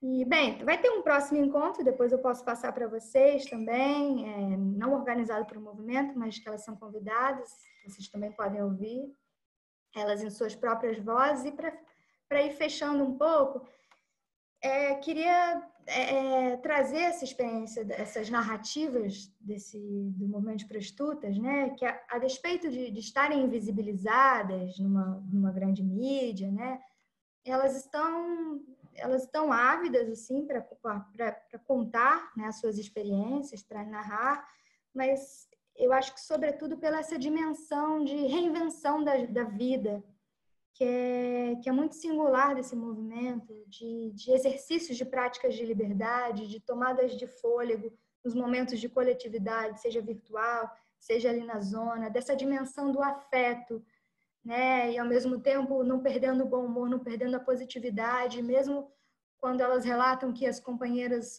E, bem, vai ter um próximo encontro, depois eu posso passar para vocês também, não organizado por um movimento, mas que elas são convidadas, vocês também podem ouvir elas em suas próprias vozes. E para ir fechando um pouco, queria trazer essa experiência, essas narrativas do movimento de prostitutas, né, que a despeito de estarem invisibilizadas numa grande mídia, né, elas estão ávidas assim para contar, né, as suas experiências, para narrar, mas eu acho que sobretudo pela essa dimensão de reinvenção da vida, que é muito singular desse movimento, de exercícios de práticas de liberdade, de tomadas de fôlego nos momentos de coletividade, seja virtual, seja ali na zona, dessa dimensão do afeto, né? E ao mesmo tempo não perdendo o bom humor, não perdendo a positividade, mesmo quando elas relatam que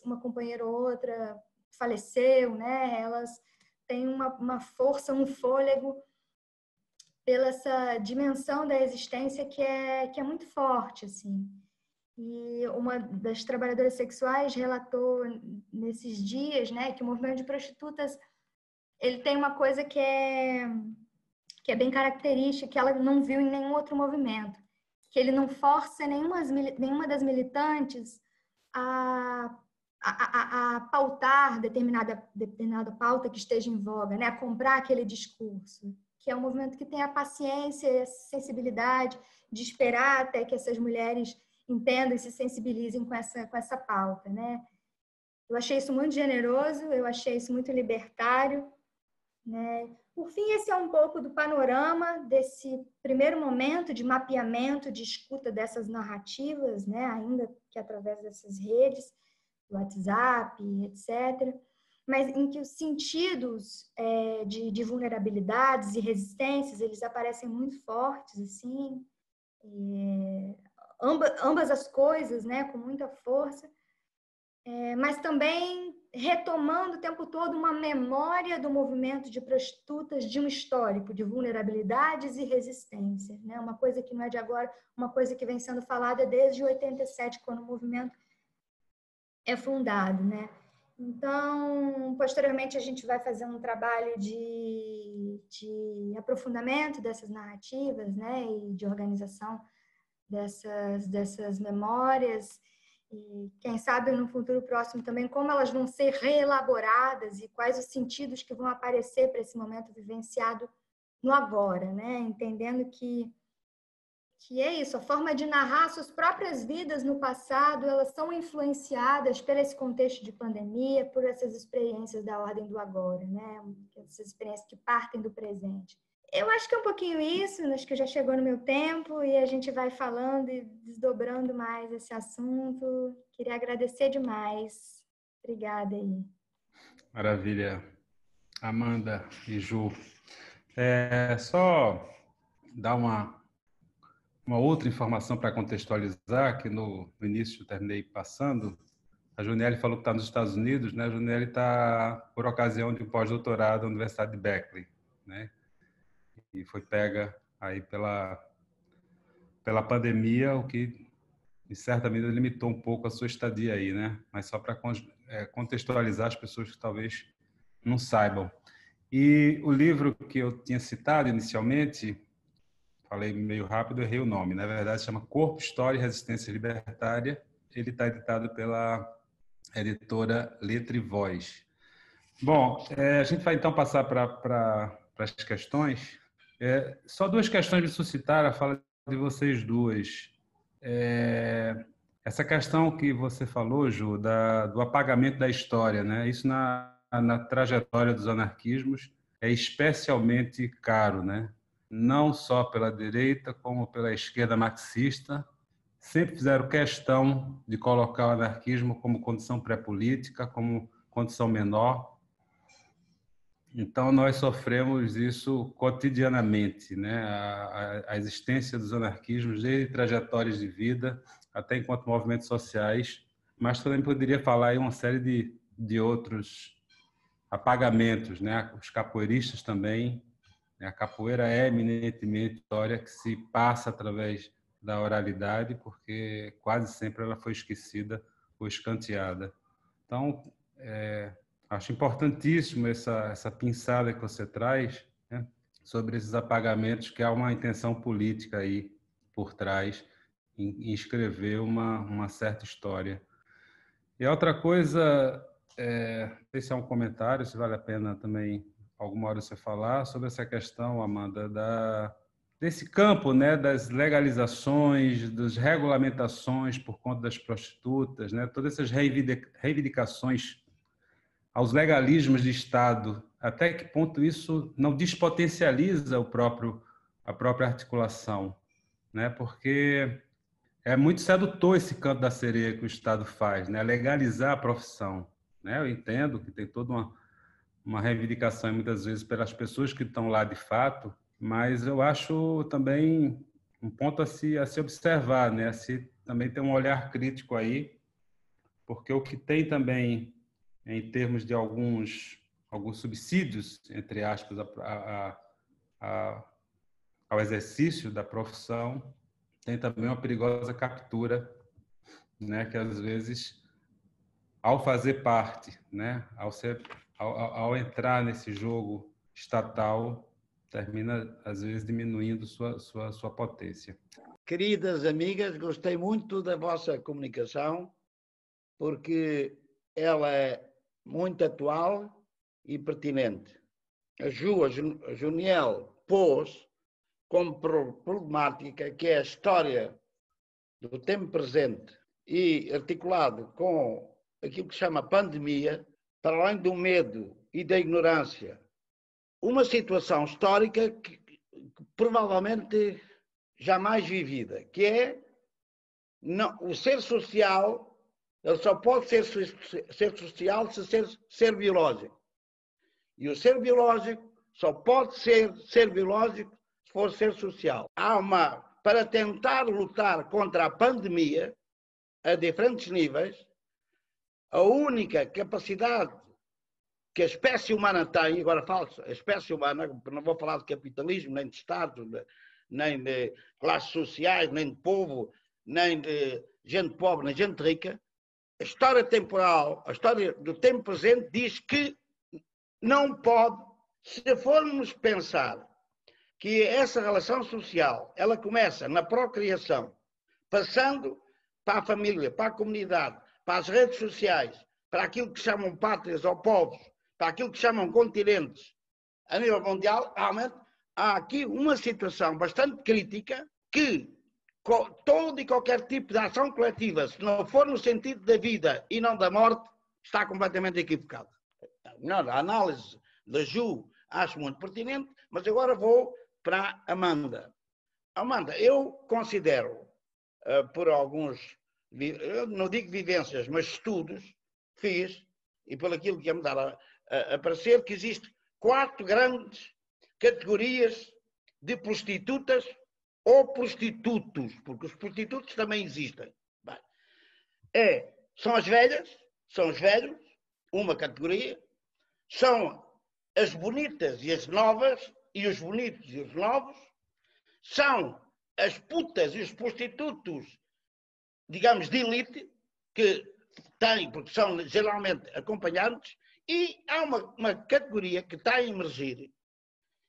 uma companheira ou outra faleceu, né? Elas têm uma força, um fôlego pela essa dimensão da existência que é muito forte, assim. E uma das trabalhadoras sexuais relatou nesses dias, né, que o movimento de prostitutas ele tem uma coisa que é bem característica, que ela não viu em nenhum outro movimento, que ele não força nenhuma das militantes a pautar determinada pauta que esteja em voga, né, a comprar aquele discurso, que é um movimento que tem a paciência e a sensibilidade de esperar até que essas mulheres entendam e se sensibilizem com essa pauta, né? Eu achei isso muito generoso, eu achei isso muito libertário, né? Por fim, esse é um pouco do panorama desse primeiro momento de mapeamento, de escuta dessas narrativas, né? Ainda que através dessas redes, WhatsApp, etc., mas em que os sentidos de vulnerabilidades e resistências, eles aparecem muito fortes, assim, ambas as coisas, né, com muita força, mas também retomando o tempo todo uma memória do movimento de prostitutas, de um histórico de vulnerabilidades e resistência, né? Uma coisa que não é de agora, uma coisa que vem sendo falada desde 87, quando o movimento é fundado, né? Então, posteriormente, a gente vai fazer um trabalho de aprofundamento dessas narrativas, né? E de organização dessas memórias, e quem sabe no futuro próximo também como elas vão ser reelaboradas e quais os sentidos que vão aparecer para esse momento vivenciado no agora, né? Entendendo que é isso, a forma de narrar suas próprias vidas no passado, elas são influenciadas por esse contexto de pandemia, por essas experiências da ordem do agora, né? Essas experiências que partem do presente. Eu acho que é um pouquinho isso, acho que já chegou no meu tempo e a gente vai falando e desdobrando mais esse assunto. Queria agradecer demais. Obrigada aí. Maravilha. Amanda e Ju. Só dar uma outra informação para contextualizar, que no início eu terminei passando. A Juniele falou que está nos Estados Unidos, né? A Juniele está por ocasião de um pós-doutorado na Universidade de Berkeley, né? E foi pega aí pela pandemia, o que, em certa medida, limitou um pouco a sua estadia aí, né? Mas só para contextualizar as pessoas que talvez não saibam. E o livro que eu tinha citado inicialmente, falei meio rápido, errei o nome, na verdade chama Corpo, História e Resistência Libertária. Ele está editado pela editora Letra e Voz. Bom, a gente vai então passar para as questões. Só duas questões me suscitaram a fala de vocês duas. Essa questão que você falou, Ju, do apagamento da história, né? Isso na trajetória dos anarquismos é especialmente caro, né? Não só pela direita, como pela esquerda marxista, sempre fizeram questão de colocar o anarquismo como condição pré-política, como condição menor. Então, nós sofremos isso cotidianamente, né? A existência dos anarquismos, desde trajetórias de vida até enquanto movimentos sociais, mas também poderia falar aí uma série de outros apagamentos, né? Os capoeiristas também. A capoeira é eminentemente história que se passa através da oralidade, porque quase sempre ela foi esquecida ou escanteada. Então, acho importantíssimo essa pinçada que você traz, né, sobre esses apagamentos, que há uma intenção política aí por trás, em escrever uma certa história. E a outra coisa, não sei se é um comentário, se vale a pena também alguma hora você falar sobre essa questão, Amanda, desse campo, né, das legalizações, das regulamentações por conta das prostitutas, né, todas essas reivindicações aos legalismos de Estado, até que ponto isso não despotencializa a própria articulação, né? Porque é muito sedutor esse canto da sereia que o Estado faz, né? Legalizar a profissão, né? Eu entendo que tem toda uma reivindicação muitas vezes pelas pessoas que estão lá de fato, mas eu acho também um ponto a se observar, né? Também ter um olhar crítico aí, porque o que tem também em termos de alguns subsídios, entre aspas, ao exercício da profissão, tem também uma perigosa captura, né, que às vezes, ao fazer parte, né, ao entrar nesse jogo estatal, termina às vezes diminuindo sua potência. Queridas amigas, gostei muito da vossa comunicação, porque ela é muito atual e pertinente. A Juniel pôs como problemática que é a história do tempo presente e articulado com aquilo que se chama pandemia, para além do medo e da ignorância, uma situação histórica que provavelmente jamais vivida, que é o ser social. Ele só pode ser social se ser biológico. E o ser biológico só pode ser biológico se for ser social. Para tentar lutar contra a pandemia, a diferentes níveis, a única capacidade que a espécie humana tem, agora falo a espécie humana, não vou falar de capitalismo, nem de Estado, nem de classes sociais, nem de povo, nem de gente pobre, nem de gente rica, a história temporal, a história do tempo presente diz que não pode, se formos pensar que essa relação social, ela começa na procriação, passando para a família, para a comunidade, para as redes sociais, para aquilo que chamam pátrias ou povos, para aquilo que chamam continentes, a nível mundial, realmente há aqui uma situação bastante crítica que todo e qualquer tipo de ação coletiva, se não for no sentido da vida e não da morte, está completamente equivocado. A análise da Ju acho muito pertinente, mas agora vou para a Amanda. Amanda, eu considero, por alguns, eu não digo vivências, mas estudos que fiz, e por aquilo que ia me dar a parecer, que existem 4 grandes categorias de prostitutas ou prostitutos, porque os prostitutos também existem. Bem, são as velhas, são os velhos, uma categoria, são as bonitas e as novas, e os bonitos e os novos, são as putas e os prostitutos, digamos, de elite, que têm, porque são geralmente acompanhantes, e há uma categoria que está a emergir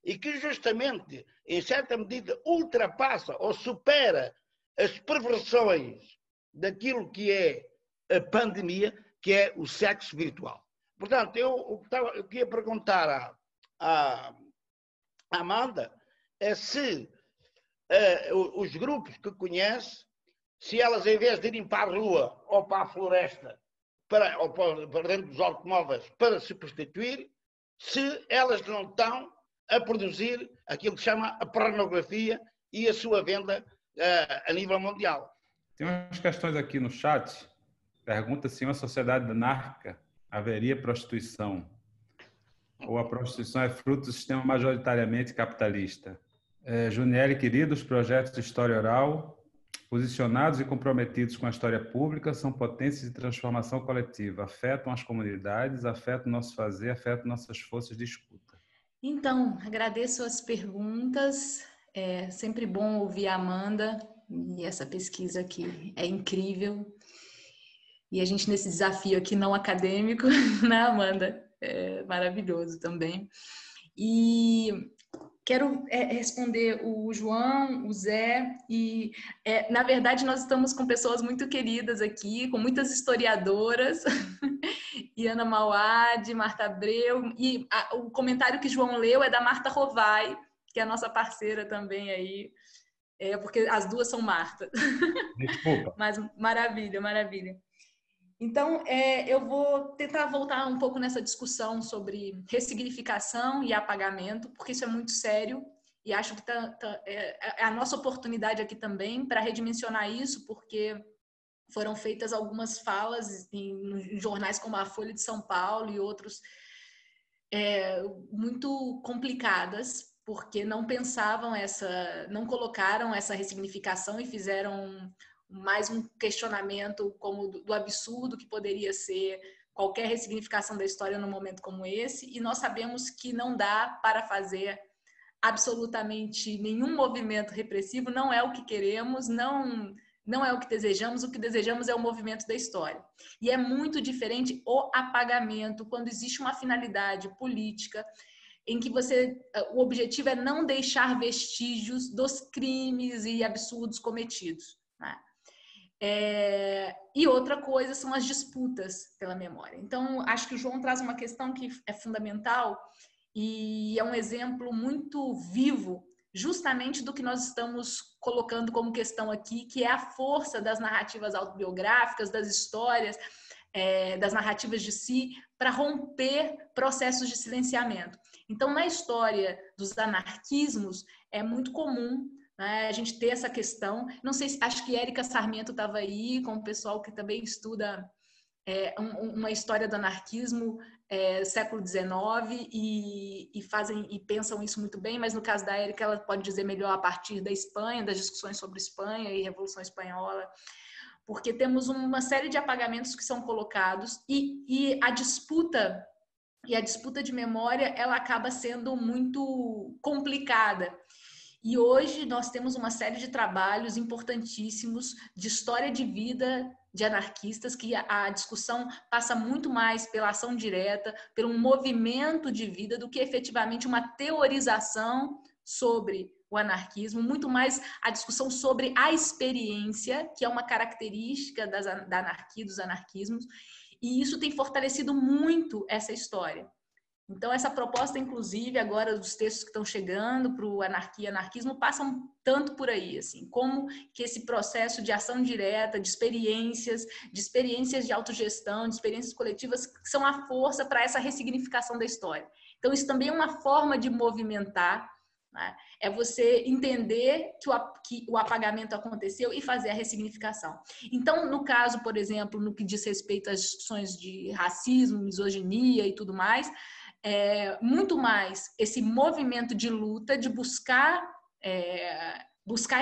e que justamente, em certa medida, ultrapassa ou supera as perversões daquilo que é a pandemia, que é o sexo virtual. Portanto, eu queria perguntar à Amanda se os grupos que conhece, se elas, em vez de irem para a rua ou para a floresta, ou para dentro dos automóveis, para se prostituir, se elas não estão a produzir aquilo que chama a pornografia e a sua venda a nível mundial. Tem umas questões aqui no chat. Pergunta se em uma sociedade anárquica haveria prostituição, ou a prostituição é fruto do sistema majoritariamente capitalista. Juniele, querido, os projetos de história oral, posicionados e comprometidos com a história pública, são potências de transformação coletiva, afetam as comunidades, afetam o nosso fazer, afetam nossas forças de escuta. Então, agradeço as perguntas. É sempre bom ouvir a Amanda, e essa pesquisa aqui é incrível. E a gente nesse desafio aqui não acadêmico, né, Amanda? É maravilhoso também. E quero responder o João, o Zé, e na verdade nós estamos com pessoas muito queridas aqui, com muitas historiadoras, e Ana Mauad, Marta Abreu, e o comentário que o João leu é da Marta Rovai, que é a nossa parceira também aí, porque as duas são Marta. Desculpa. Mas maravilha, maravilha. Então, eu vou tentar voltar um pouco nessa discussão sobre ressignificação e apagamento, porque isso é muito sério e acho que é a nossa oportunidade aqui também para redimensionar isso, porque foram feitas algumas falas em jornais como a Folha de São Paulo e outros muito complicadas, porque não pensavam não colocaram essa ressignificação e fizeram mais um questionamento como do absurdo que poderia ser qualquer ressignificação da história num momento como esse, e nós sabemos que não dá para fazer absolutamente nenhum movimento repressivo, não é o que queremos, não é o que desejamos é o movimento da história. E é muito diferente o apagamento, quando existe uma finalidade política em que o objetivo é não deixar vestígios dos crimes e absurdos cometidos, né? E outra coisa são as disputas pela memória. Então, acho que o João traz uma questão que é fundamental e é um exemplo muito vivo justamente do que nós estamos colocando como questão aqui, que é a força das narrativas autobiográficas, das histórias, das narrativas de si, para romper processos de silenciamento. Então, na história dos anarquismos, é muito comum a gente ter essa questão. Não sei, acho que Érica Sarmento estava aí, com o pessoal que também estuda uma história do anarquismo século XIX e pensam isso muito bem, mas no caso da Érica, ela pode dizer melhor a partir da Espanha, das discussões sobre Espanha e Revolução Espanhola, porque temos uma série de apagamentos que são colocados e a disputa de memória, ela acaba sendo muito complicada. E hoje nós temos uma série de trabalhos importantíssimos de história de vida de anarquistas, que a discussão passa muito mais pela ação direta, pelo movimento de vida, do que efetivamente uma teorização sobre o anarquismo, muito mais a discussão sobre a experiência, que é uma característica da anarquia, dos anarquismos, e isso tem fortalecido muito essa história. Então, essa proposta, inclusive, agora dos textos que estão chegando para o anarquia e anarquismo, passam tanto por aí, assim, como que esse processo de ação direta, de experiências de autogestão, de experiências coletivas, que são a força para essa ressignificação da história. Então, isso também é uma forma de movimentar, né? É você entender que o apagamento aconteceu e fazer a ressignificação. Então, no caso, por exemplo, no que diz respeito às discussões de racismo, misoginia e tudo mais, muito mais esse movimento de luta, de buscar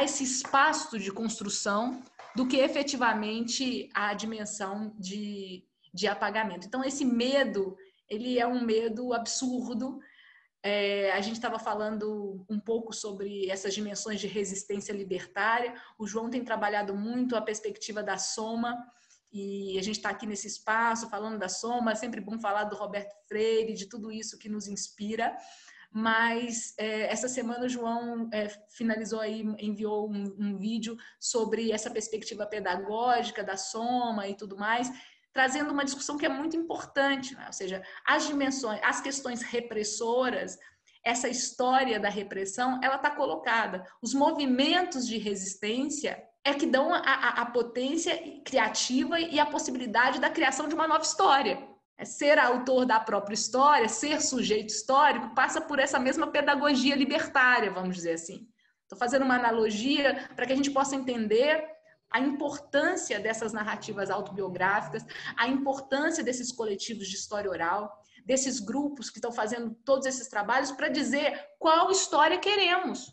esse espaço de construção, do que efetivamente a dimensão de apagamento. Então, esse medo, ele é um medo absurdo. A gente estava falando um pouco sobre essas dimensões de resistência libertária. O João tem trabalhado muito a perspectiva da soma, e a gente está aqui nesse espaço falando da soma. É sempre bom falar do Roberto Freire, de tudo isso que nos inspira. Mas essa semana o João finalizou aí, enviou um vídeo sobre essa perspectiva pedagógica da soma e tudo mais, trazendo uma discussão que é muito importante, né? Ou seja, as dimensões, as questões repressoras, essa história da repressão, ela está colocada. Os movimentos de resistência é que dão a potência criativa e a possibilidade da criação de uma nova história. Ser autor da própria história, ser sujeito histórico, passa por essa mesma pedagogia libertária, vamos dizer assim. Estou fazendo uma analogia para que a gente possa entender a importância dessas narrativas autobiográficas, a importância desses coletivos de história oral, desses grupos que estão fazendo todos esses trabalhos para dizer qual história queremos.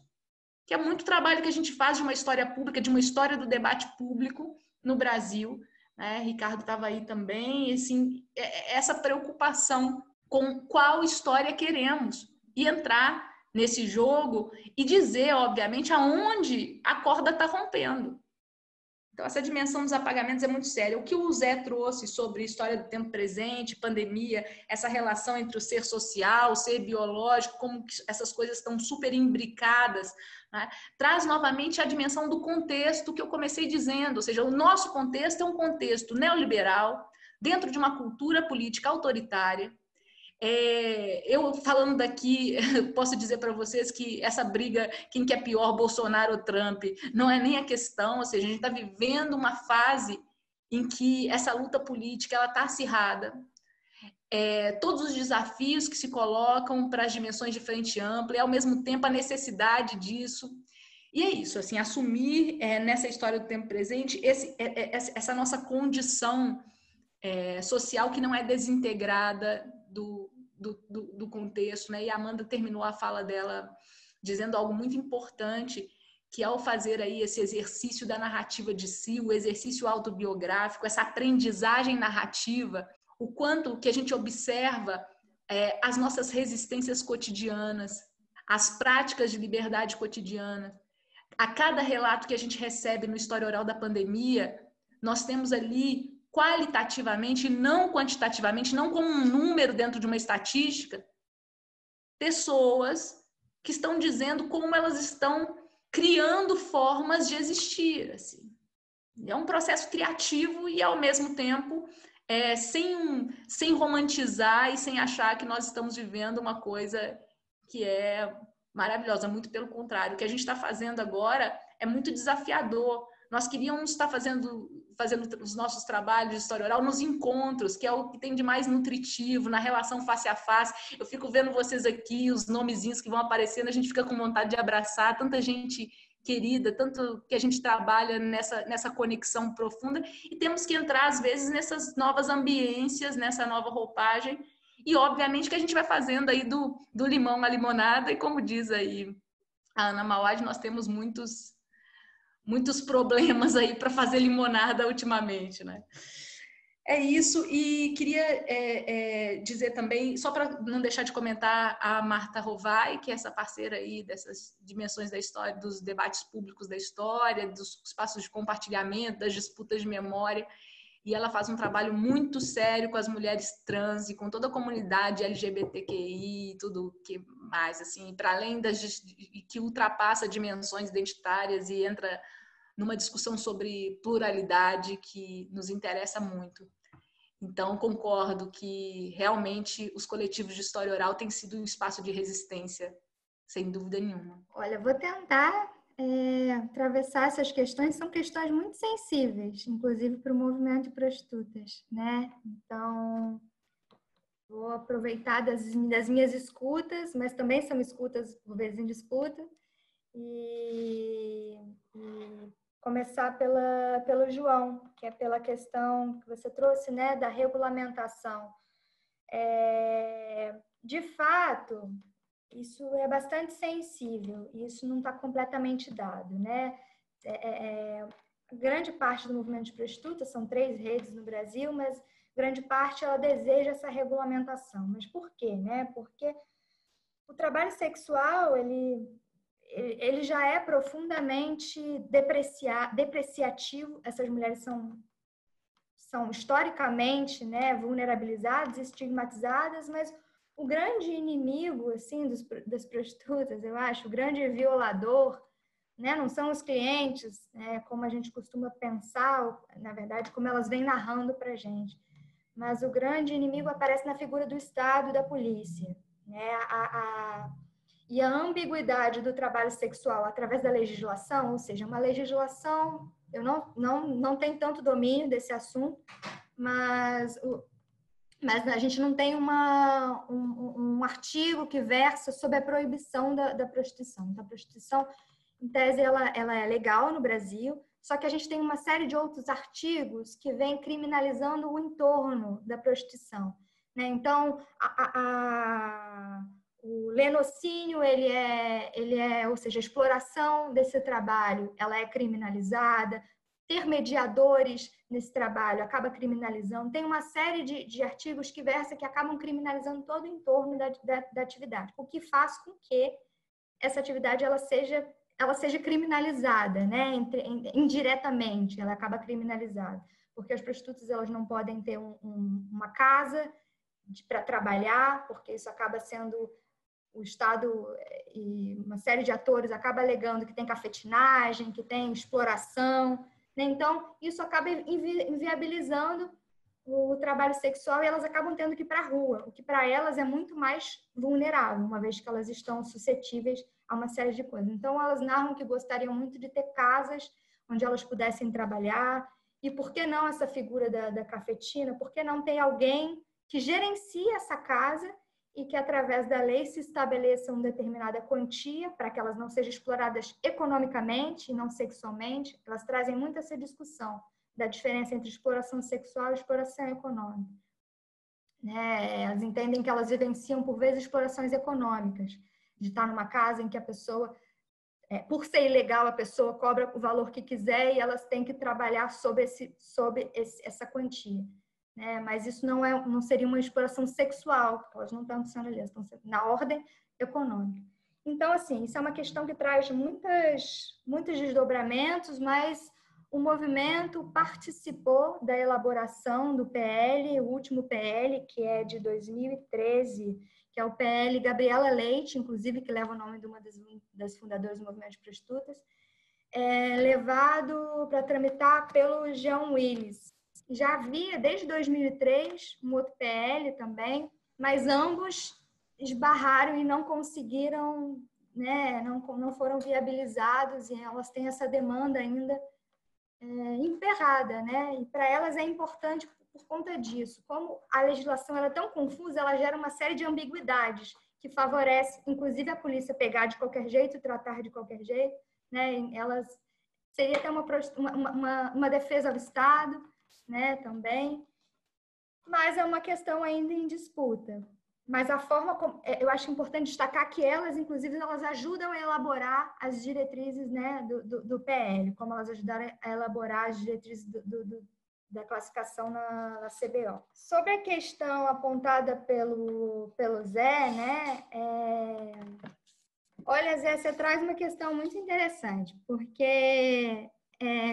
Que é muito trabalho que a gente faz de uma história pública, de uma história do debate público no Brasil, né? Ricardo estava aí também, assim, essa preocupação com qual história queremos e entrar nesse jogo e dizer, obviamente, aonde a corda está rompendo. Então, essa dimensão dos apagamentos é muito séria. O que o Zé trouxe sobre história do tempo presente, pandemia, essa relação entre o ser social, o ser biológico, como essas coisas estão super imbricadas, né? Traz novamente a dimensão do contexto que eu comecei dizendo, ou seja, o nosso contexto é um contexto neoliberal, dentro de uma cultura política autoritária. Eu falando daqui, posso dizer para vocês que essa briga, quem que é pior, Bolsonaro ou Trump, não é nem a questão. Ou seja, a gente está vivendo uma fase em que essa luta política ela está acirrada. Todos os desafios que se colocam para as dimensões de frente ampla e, ao mesmo tempo, a necessidade disso. E é isso, assim, assumir nessa história do tempo presente essa nossa condição social que não é desintegrada do contexto, né? E a Amanda terminou a fala dela dizendo algo muito importante, que ao fazer aí esse exercício da narrativa de si, o exercício autobiográfico, essa aprendizagem narrativa, o quanto que a gente observa as nossas resistências cotidianas, as práticas de liberdade cotidiana. A cada relato que a gente recebe no História Oral da pandemia, nós temos ali qualitativamente, não quantitativamente, não como um número dentro de uma estatística, pessoas que estão dizendo como elas estão criando formas de existir. Assim. É um processo criativo e, ao mesmo tempo, sem romantizar e sem achar que nós estamos vivendo uma coisa que é maravilhosa. Muito pelo contrário. O que a gente está fazendo agora é muito desafiador. Nós queríamos estar fazendo os nossos trabalhos de história oral nos encontros, que é o que tem de mais nutritivo, na relação face a face. Eu fico vendo vocês aqui, os nomezinhos que vão aparecendo, a gente fica com vontade de abraçar tanta gente querida, tanto que a gente trabalha nessa conexão profunda, e temos que entrar, às vezes, nessas novas ambiências, nessa nova roupagem, e, obviamente, que a gente vai fazendo aí do limão à limonada, e como diz aí a Ana Mauad, nós temos muitos muitos problemas aí para fazer limonada ultimamente, né? É isso, e queria dizer também, só para não deixar de comentar, a Marta Rovai, que é essa parceira aí dessas dimensões da história, dos debates públicos da história, dos espaços de compartilhamento, das disputas de memória, e ela faz um trabalho muito sério com as mulheres trans e com toda a comunidade LGBTQI e tudo que mais, assim, para além que ultrapassa dimensões identitárias e entra numa discussão sobre pluralidade que nos interessa muito. Então, concordo que realmente os coletivos de história oral têm sido um espaço de resistência, sem dúvida nenhuma. Olha, vou tentar atravessar essas questões, são questões muito sensíveis, inclusive para o movimento de prostitutas, né? Então, vou aproveitar das minhas escutas, mas também são escutas por vezes em disputa, e começar pelo João, que é pela questão que você trouxe, né, da regulamentação. De fato, isso é bastante sensível, e isso não está completamente dado, né? Grande parte do movimento de prostitutas, são 3 redes no Brasil, mas grande parte ela deseja essa regulamentação. Mas por quê, né? Porque o trabalho sexual, ele já é profundamente depreciativo. Essas mulheres são historicamente, né, vulnerabilizadas, estigmatizadas, mas o grande inimigo, assim, das prostitutas, eu acho, o grande violador, né, não são os clientes, né, como a gente costuma pensar, na verdade, como elas vêm narrando para a gente, mas o grande inimigo aparece na figura do Estado e da polícia, né, e a ambiguidade do trabalho sexual através da legislação, ou seja, uma legislação, eu não tenho tanto domínio desse assunto, mas a gente não tem um artigo que versa sobre a proibição da prostituição. Então, a prostituição, em tese, ela é legal no Brasil, só que a gente tem uma série de outros artigos que vêm criminalizando o entorno da prostituição, né? Então, o lenocínio, ou seja, a exploração desse trabalho, ela é criminalizada. Ter mediadores nesse trabalho acaba criminalizando. Tem uma série de artigos que versam que acabam criminalizando todo o entorno da atividade, o que faz com que essa atividade ela seja criminalizada, né? Indiretamente, ela acaba criminalizada, porque as prostitutas elas não podem ter uma casa para trabalhar, porque isso acaba sendo o Estado e uma série de atores acaba alegando que tem cafetinagem, que tem exploração, né? Então, isso acaba inviabilizando o trabalho sexual e elas acabam tendo que ir para a rua, o que para elas é muito mais vulnerável, uma vez que elas estão suscetíveis a uma série de coisas. Então, elas narram que gostariam muito de ter casas onde elas pudessem trabalhar. E por que não essa figura da cafetina? Por que não ter alguém que gerencia essa casa e que, através da lei, se estabeleça uma determinada quantia para que elas não sejam exploradas economicamente e não sexualmente? Elas trazem muito essa discussão da diferença entre exploração sexual e exploração econômica, né? Elas entendem que elas vivenciam, por vezes, explorações econômicas, de estar numa casa em que a pessoa, por ser ilegal, a pessoa cobra o valor que quiser e elas têm que trabalhar sob essa quantia. Né? Mas isso não seria uma exploração sexual, porque elas não estão sendo ali, estão na ordem econômica. Então, assim, isso é uma questão que traz muitos desdobramentos, mas o movimento participou da elaboração do PL, o último PL, que é de 2013, que é o PL Gabriela Leite, inclusive, que leva o nome de uma das fundadoras do movimento de prostitutas, levado para tramitar pelo Jean Willis. Já havia, desde 2003, um outro PL também, mas ambos esbarraram e não conseguiram, né, não foram viabilizados, e elas têm essa demanda ainda emperrada, né? E para elas é importante por conta disso. Como a legislação era tão confusa, ela gera uma série de ambiguidades que favorece, inclusive, a polícia pegar de qualquer jeito, tratar de qualquer jeito, né? Elas seria até uma defesa ao Estado, né, também, mas é uma questão ainda em disputa. mas a forma como, eu acho importante destacar que elas, inclusive, elas ajudam a elaborar as diretrizes, né, do PL, como elas ajudaram a elaborar as diretrizes da classificação na CBO. Sobre a questão apontada pelo Zé, né, olha, Zé, você traz uma questão muito interessante, porque,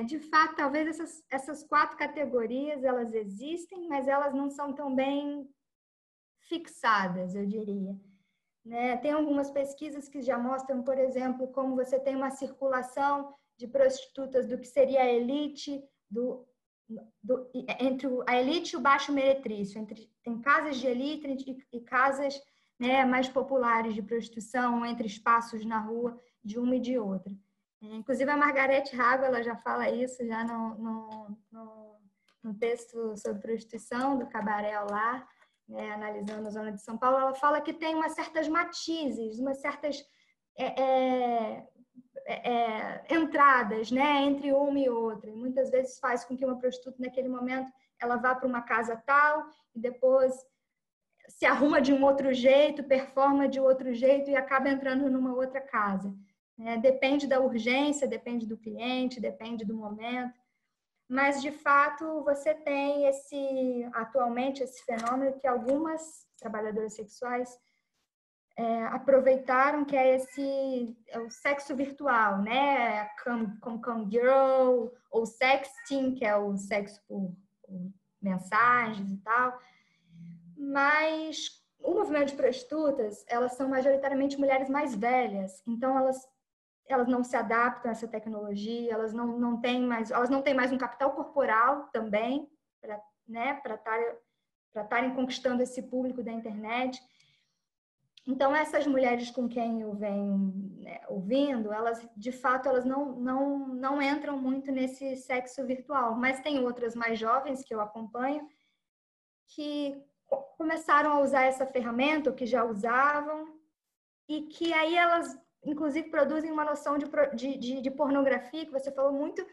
de fato, talvez essas 4 categorias, elas existem, mas elas não são tão bem fixadas, eu diria. Né? Tem algumas pesquisas que já mostram, por exemplo, como você tem uma circulação de prostitutas do que seria a elite, entre a elite e o baixo meretrício. Tem casas de elite e casas, né, mais populares de prostituição, entre espaços na rua de uma e de outra. Inclusive, a Margarete Rago, ela já fala isso já no texto sobre prostituição, do Cabaré ao Lar, né, analisando a zona de São Paulo. Ela fala que tem umas certas matizes, umas certas entradas, né, entre uma e outra. E muitas vezes faz com que uma prostituta, naquele momento, ela vá para uma casa tal e depois se arruma de um outro jeito, performa de outro jeito e acaba entrando numa outra casa. Depende da urgência, depende do cliente, depende do momento. Mas, de fato, você tem atualmente esse fenômeno que algumas trabalhadoras sexuais aproveitaram, que é o sexo virtual, né? Como Cam Girl, ou sexting, que é o sexo por mensagens e tal. Mas o movimento de prostitutas, elas são majoritariamente mulheres mais velhas, então elas não se adaptam a essa tecnologia, elas não têm mais um capital corporal também para estarem conquistando esse público da internet. Então, essas mulheres com quem eu venho, né, ouvindo, elas, de fato, elas não entram muito nesse sexo virtual, mas tem outras mais jovens que eu acompanho que começaram a usar essa ferramenta, ou que já usavam, e que aí elas, inclusive, produzem uma noção de pornografia, que você falou muito,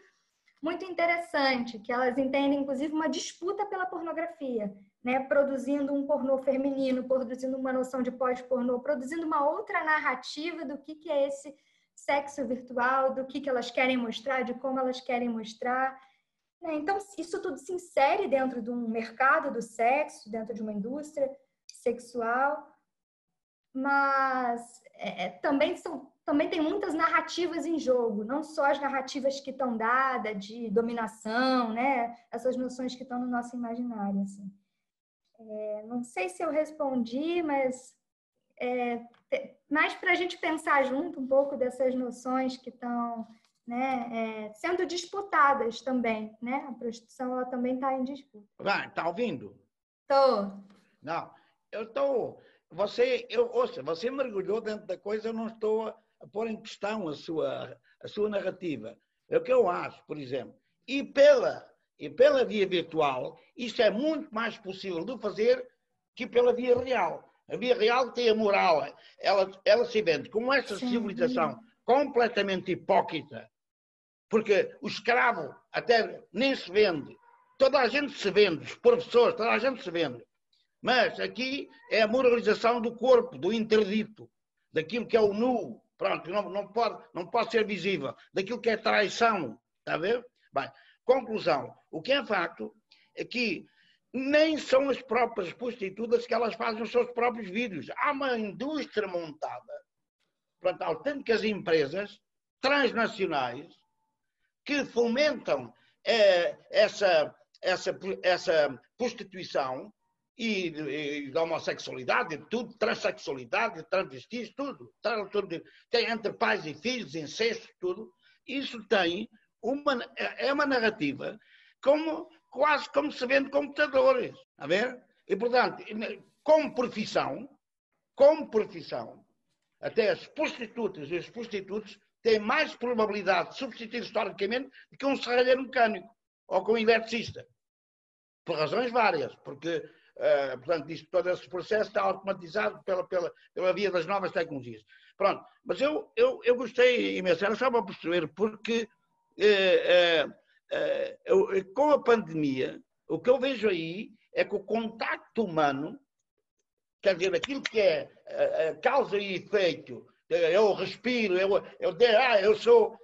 muito interessante, que elas entendem, inclusive, uma disputa pela pornografia, né? Produzindo um pornô feminino, produzindo uma noção de pós-pornô, produzindo uma outra narrativa do que é esse sexo virtual, do que elas querem mostrar, de como elas querem mostrar. Então, isso tudo se insere dentro de um mercado do sexo, dentro de uma indústria sexual, mas também tem muitas narrativas em jogo, não só as narrativas que estão dadas de dominação, né? Essas noções que estão no nosso imaginário. Assim. Não sei se eu respondi, mas mais para a gente pensar junto um pouco dessas noções que estão, né, sendo disputadas também, né? A prostituição, ela também está em disputa. Está ouvindo? Estou. Não, eu estou... Você mergulhou dentro da coisa, eu não estou a pôr em questão a sua narrativa. É o que eu acho, por exemplo. E pela via virtual, isto é muito mais possível de fazer que pela via real. A via real tem a moral. Ela se vende como essa civilização completamente hipócrita, porque o escravo até nem se vende. Toda a gente se vende, os professores, toda a gente se vende. Mas aqui é a moralização do corpo, do interdito, daquilo que é o nu, pronto, não pode ser visível, daquilo que é traição, está a ver? Bem, conclusão, o que é facto é que nem são as próprias prostitutas que elas fazem os seus próprios vídeos. Há uma indústria montada, portanto, autênticas empresas transnacionais que fomentam essa prostituição e da homossexualidade, tudo, transexualidade, travestis, tudo. Tem entre pais e filhos, incesto, tudo. Isso é uma narrativa quase como se vende computadores. A ver? E, portanto, como profissão, até as prostitutas e os prostitutos têm mais probabilidade de substituir historicamente do que um serralheiro mecânico ou com um eletricista. Por razões várias, porque portanto, todo esse processo está automatizado pela via das novas tecnologias. Pronto, mas eu gostei imenso, era só para perceber, porque com a pandemia, o que eu vejo aí é que o contacto humano Quer dizer, aquilo que é causa e efeito, eu respiro, eu sou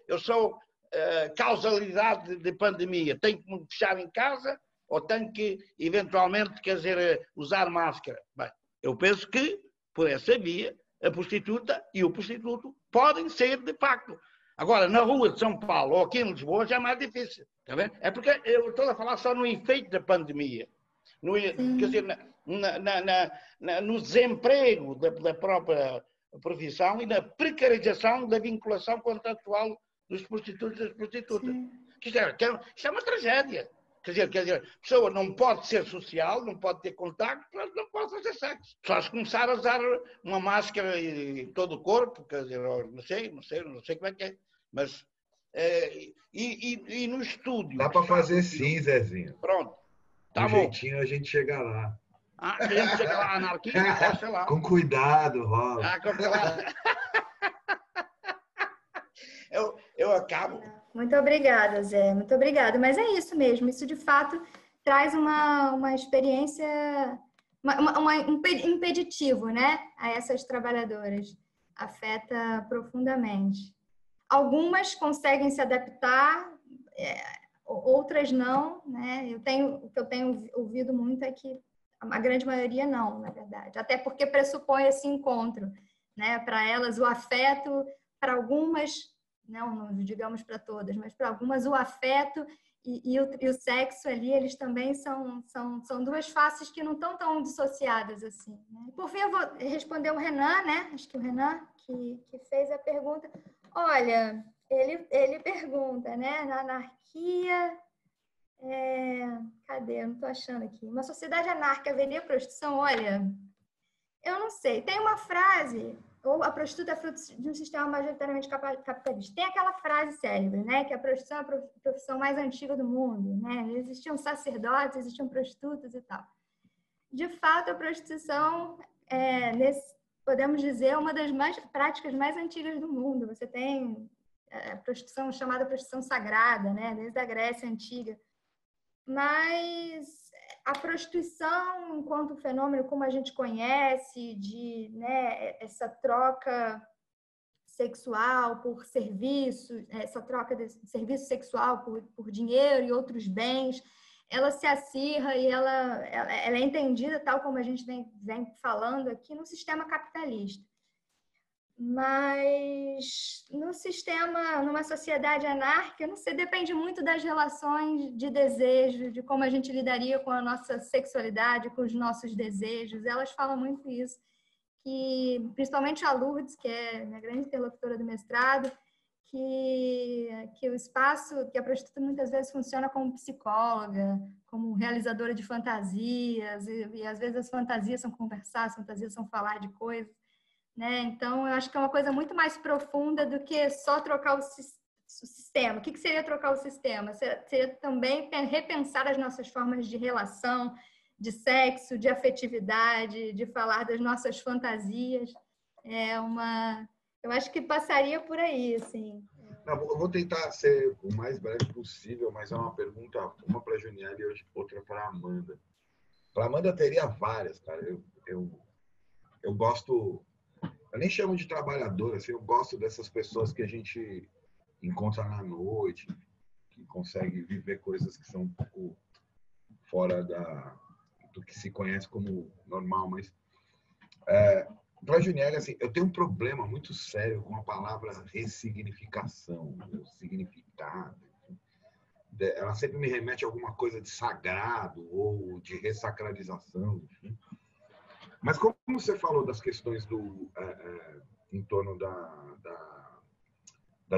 causalidade de pandemia, tenho que me fechar em casa ou tenho que, eventualmente, quer dizer, usar máscara. Bem, eu penso que, por essa via, a prostituta e o prostituto podem ser, de facto. Agora, na rua de São Paulo ou aqui em Lisboa já é mais difícil. Está vendo? É porque eu estou a falar só no efeito da pandemia. Quer dizer, no desemprego da própria profissão e na precarização da vinculação contratual dos prostitutos e das prostitutas. Isto é uma tragédia. Quer dizer, a pessoa não pode ser social, não pode ter contacto, mas não pode fazer sexo. Só se começar a usar uma máscara em todo o corpo, quer dizer, não sei como é que é. Mas, e no estúdio... Dá para fazer sim, Zezinho. Pronto. Tá bom. Jeitinho a gente chega lá. A gente chega lá, anarquia, sei lá. Com cuidado, rola. Com cuidado. Eu acabo... Muito obrigada, Zé. Muito obrigada. Mas é isso mesmo. Isso, de fato, traz uma experiência, um impeditivo, né? A essas trabalhadoras. Afeta profundamente. Algumas conseguem se adaptar, outras não, né? O que eu tenho ouvido muito é que a grande maioria não, na verdade. Até porque pressupõe esse encontro, né? Para elas, o afeto, para algumas... não digamos para todas, mas para algumas o afeto e o sexo ali, eles também são duas faces que não estão tão dissociadas assim. Né? Por fim, eu vou responder o Renan, né? Acho que o Renan que fez a pergunta. Olha, ele pergunta, né? Na anarquia... cadê? Eu não estou achando aqui. Uma sociedade anárquica haveria prostituição? Olha, eu não sei. Tem uma frase... ou a prostituta é fruto de um sistema majoritariamente capitalista. Tem aquela frase célebre, né? Que a prostituição é a profissão mais antiga do mundo, né? Existiam sacerdotes, existiam prostitutas e tal. De fato, a prostituição podemos dizer, uma das práticas mais antigas do mundo. Você tem a prostituição chamada prostituição sagrada, né? Desde a Grécia Antiga. Mas a prostituição, enquanto fenômeno como a gente conhece, né, essa troca sexual por serviço, essa troca de serviço sexual por dinheiro e outros bens, ela se acirra e ela é entendida, tal como a gente vem falando aqui, no sistema capitalista. Mas numa sociedade anárquica, não sei, depende muito das relações de desejo, de como a gente lidaria com a nossa sexualidade, com os nossos desejos. Elas falam muito isso, que principalmente a Lourdes, que é minha grande interlocutora do mestrado, que o espaço, que a prostituta muitas vezes funciona como psicóloga, como realizadora de fantasias, e às vezes as fantasias são conversar, as fantasias são falar de coisas. Né? Então, eu acho que é uma coisa muito mais profunda do que só trocar o sistema. O que seria trocar o sistema? Seria também repensar as nossas formas de relação, de sexo, de afetividade, de falar das nossas fantasias. Eu acho que passaria por aí, assim. Não, eu vou tentar ser o mais breve possível, mas é uma pergunta, uma para a Juniela e outra para a Amanda. Para a Amanda teria várias, cara. Eu gosto... Eu nem chamo de trabalhador, assim, eu gosto dessas pessoas que a gente encontra na noite, que consegue viver coisas que são um pouco fora do que se conhece como normal, mas para a Juniela, assim, eu tenho um problema muito sério com a palavra ressignificação, significado. Ela sempre me remete a alguma coisa de sagrado ou de ressacralização, enfim. Mas como você falou das questões em torno da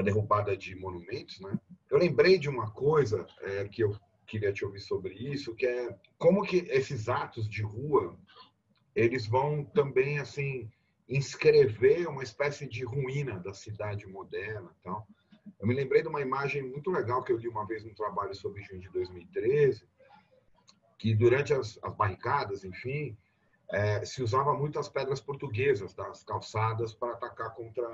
derrubada de monumentos, né? Eu lembrei de uma coisa que eu queria te ouvir sobre isso, que é como que esses atos de rua, eles vão também, assim, inscrever uma espécie de ruína da cidade moderna e tal. Eu me lembrei de uma imagem muito legal que eu li uma vez num trabalho sobre junho de 2013, que durante as barricadas, enfim... se usava muito as pedras portuguesas das calçadas para atacar contra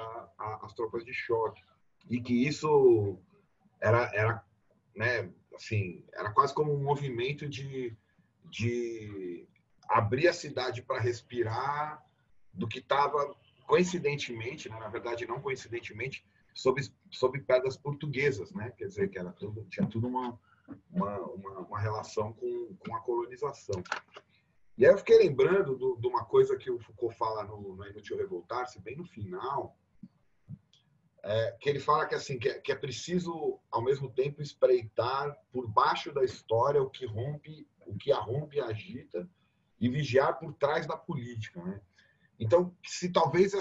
as tropas de choque. E que isso era né, assim, era quase como um movimento de abrir a cidade para respirar do que estava, coincidentemente, né, na verdade não coincidentemente, sob pedras portuguesas, né? Quer dizer, que tinha tudo uma relação com a colonização. E aí eu fiquei lembrando de uma coisa que o Foucault fala no É Inútil Revoltar-se, bem no final, que ele fala que, assim, que é preciso, ao mesmo tempo, espreitar por baixo da história o que a rompe e agita, e vigiar por trás da política, né? Então, se talvez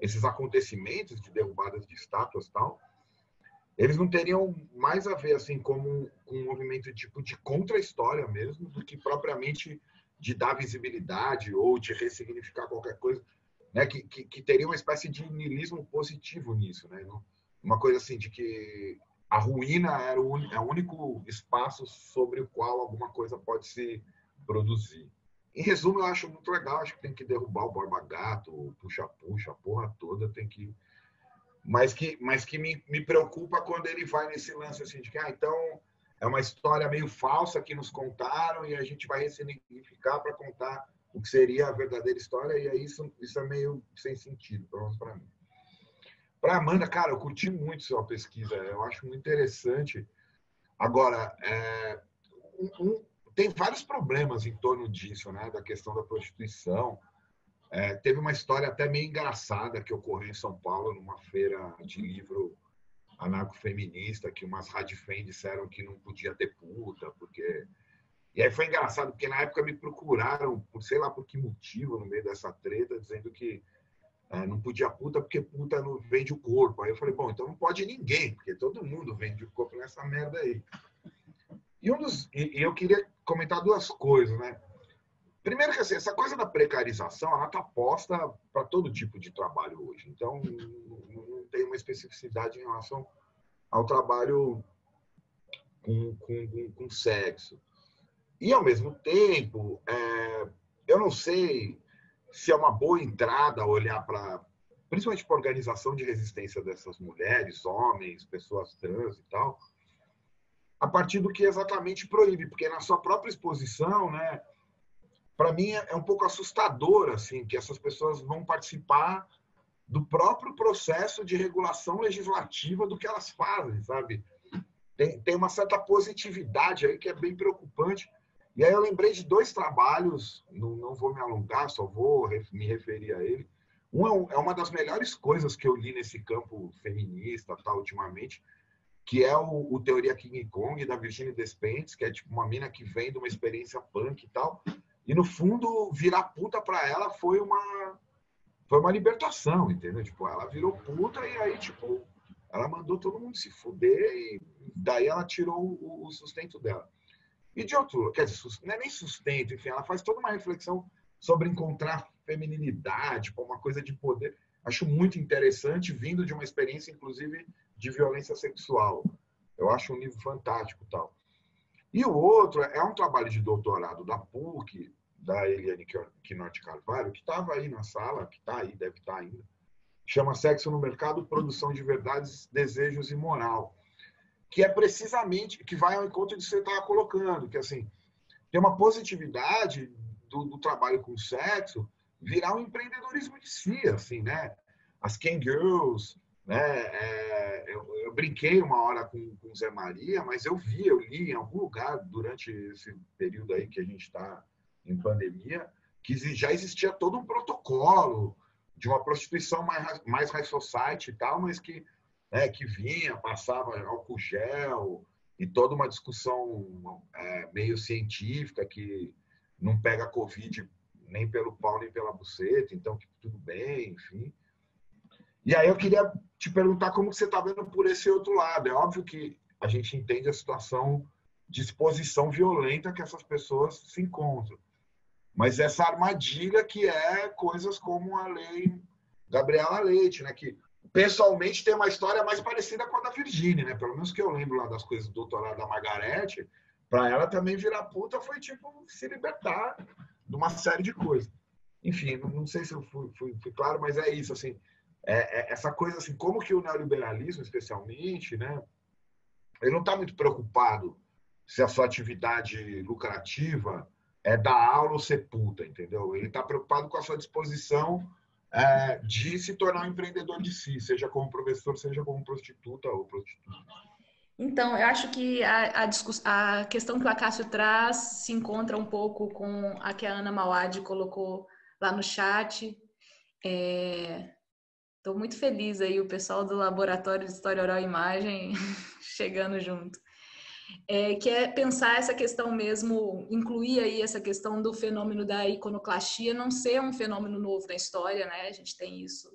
esses acontecimentos de derrubadas de estátuas e tal, eles não teriam mais a ver assim com um movimento tipo de contra-história mesmo, do que propriamente de dar visibilidade ou de ressignificar qualquer coisa, né? Que teria uma espécie de niilismo positivo nisso, né? Uma coisa assim de que a ruína é o único espaço sobre o qual alguma coisa pode se produzir. Em resumo, eu acho muito legal, acho que tem que derrubar o Borba Gato, o puxa-puxa, a porra toda tem que... Mas que me preocupa quando ele vai nesse lance assim de que, então, é uma história meio falsa que nos contaram e a gente vai ressignificar para contar o que seria a verdadeira história, e aí isso é meio sem sentido, pelo menos para mim. Para Amanda, cara, eu curti muito sua pesquisa, eu acho muito interessante. Agora, tem vários problemas em torno disso, né? Da questão da prostituição. Teve uma história até meio engraçada que ocorreu em São Paulo, numa feira de livro anarcofeminista, que umas radifem disseram que não podia ter puta, porque... E aí foi engraçado, porque na época me procuraram, por sei lá por que motivo, no meio dessa treta, dizendo que não podia puta porque puta não vende o corpo. Aí eu falei, bom, então não pode ninguém, porque todo mundo vende o corpo nessa merda aí. E eu queria comentar duas coisas, né? Primeiro que assim, essa coisa da precarização, ela está posta para todo tipo de trabalho hoje. Então, não tem uma especificidade em relação ao trabalho com sexo. E, ao mesmo tempo, eu não sei se é uma boa entrada olhar para, principalmente para a organização de resistência dessas mulheres, homens, pessoas trans e tal, a partir do que exatamente proíbe, porque na sua própria exposição, né, para mim é um pouco assustador assim, que essas pessoas vão participar do próprio processo de regulação legislativa do que elas fazem, sabe? Tem uma certa positividade aí que é bem preocupante. E aí eu lembrei de dois trabalhos, não vou me alongar, só vou me referir a ele. Um é uma das melhores coisas que eu li nesse campo feminista, tá, ultimamente, que é o Teoria King Kong, da Virginia Despentes, que é tipo uma mina que vem de uma experiência punk e tal. E, no fundo, virar puta para ela foi uma libertação, entendeu? Tipo, ela virou puta e aí, tipo, ela mandou todo mundo se fuder e daí ela tirou o sustento dela. E de outro, quer dizer, não é nem sustento, enfim, ela faz toda uma reflexão sobre encontrar feminilidade, como uma coisa de poder. Acho muito interessante, vindo de uma experiência, inclusive, de violência sexual. Eu acho um livro fantástico e tal. E o outro é um trabalho de doutorado da PUC, da Eliane Quinotti Carvalho, que estava aí na sala, que está aí, deve estar ainda, chama Sexo no Mercado, Produção de Verdades, Desejos e Moral, que é precisamente, que vai ao encontro do que você estava colocando, que assim, tem uma positividade do trabalho com sexo virar um empreendedorismo de si, assim, né? As Ken Girls, né? Eu brinquei uma hora com o Zé Maria, mas eu li em algum lugar durante esse período aí que a gente está em pandemia, que já existia todo um protocolo de uma prostituição mais high society e tal, mas que vinha, passava álcool gel e toda uma discussão meio científica que não pega Covid nem pelo pau nem pela buceta, então que tudo bem, enfim. E aí eu queria te perguntar como você está vendo por esse outro lado. É óbvio que a gente entende a situação de exposição violenta que essas pessoas se encontram. Mas essa armadilha que é coisas como a lei Gabriela Leite, né? Que pessoalmente tem uma história mais parecida com a da Virginia, né? Pelo menos que eu lembro lá das coisas do doutorado da Margarete, para ela também virar puta foi tipo se libertar de uma série de coisas. Enfim, não sei se eu fui claro, mas é isso, assim, essa coisa assim, como que o neoliberalismo, especialmente, né? Ele não está muito preocupado se a sua atividade lucrativa é dar aula ou ser puta, entendeu? Ele está preocupado com a sua disposição de se tornar um empreendedor de si, seja como professor, seja como prostituta ou prostituta. Então, eu acho que a questão que o Acácio traz se encontra um pouco com a que a Ana Mauad colocou lá no chat. Estou muito feliz aí, o pessoal do Laboratório de História Oral e Imagem chegando junto. Que é pensar essa questão mesmo, incluir aí essa questão do fenômeno da iconoclastia não ser um fenômeno novo na história, né? A gente tem isso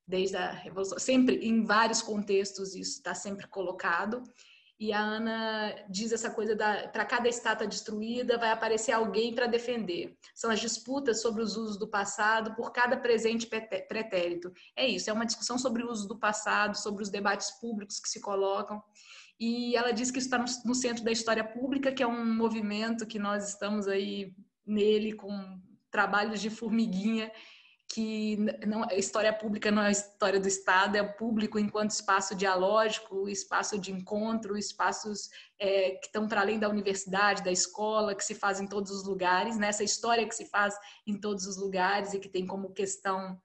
desde a Revolução, sempre em vários contextos isso está sempre colocado. E a Ana diz essa coisa para cada estátua destruída vai aparecer alguém para defender. São as disputas sobre os usos do passado por cada presente pretérito. É isso, é uma discussão sobre o uso do passado, sobre os debates públicos que se colocam. E ela diz que isso está no centro da história pública, que é um movimento que nós estamos aí nele com trabalhos de formiguinha, que não, a história pública não é a história do Estado, é o público enquanto espaço dialógico, espaço de encontro, espaços que estão para além da universidade, da escola, que se faz em todos os lugares, né? Essa história que se faz em todos os lugares e que tem como questão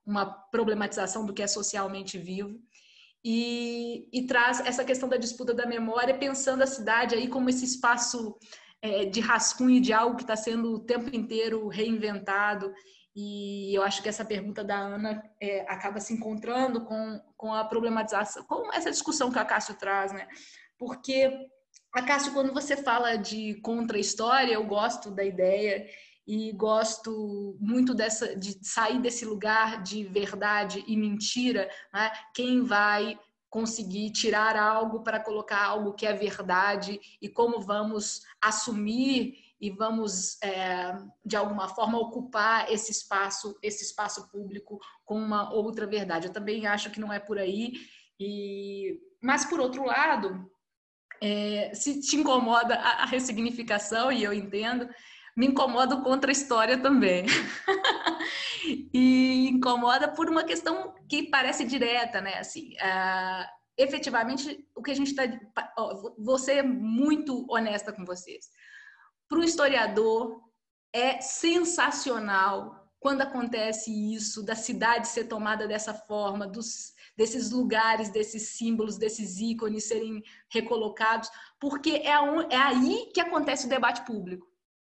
uma problematização do que é socialmente vivo. E traz essa questão da disputa da memória, pensando a cidade aí como esse espaço de rascunho de algo que está sendo o tempo inteiro reinventado. E eu acho que essa pergunta da Ana acaba se encontrando com a problematização, com essa discussão que a Acácio traz, né? Porque, Acácio, quando você fala de contra-história, eu gosto da ideia e gosto muito de sair desse lugar de verdade e mentira, né? Quem vai conseguir tirar algo para colocar algo que é verdade e como vamos assumir e vamos, de alguma forma, ocupar esse espaço público com uma outra verdade. Eu também acho que não é por aí. Mas, por outro lado, se te incomoda a ressignificação, e eu entendo, me incomoda o contra-história também. E incomoda por uma questão que parece direta, né? Assim, efetivamente, o que a gente está... Vou ser muito honesta com vocês. Para o historiador, é sensacional quando acontece isso, da cidade ser tomada dessa forma, desses lugares, desses símbolos, desses ícones serem recolocados, porque é aí que acontece o debate público.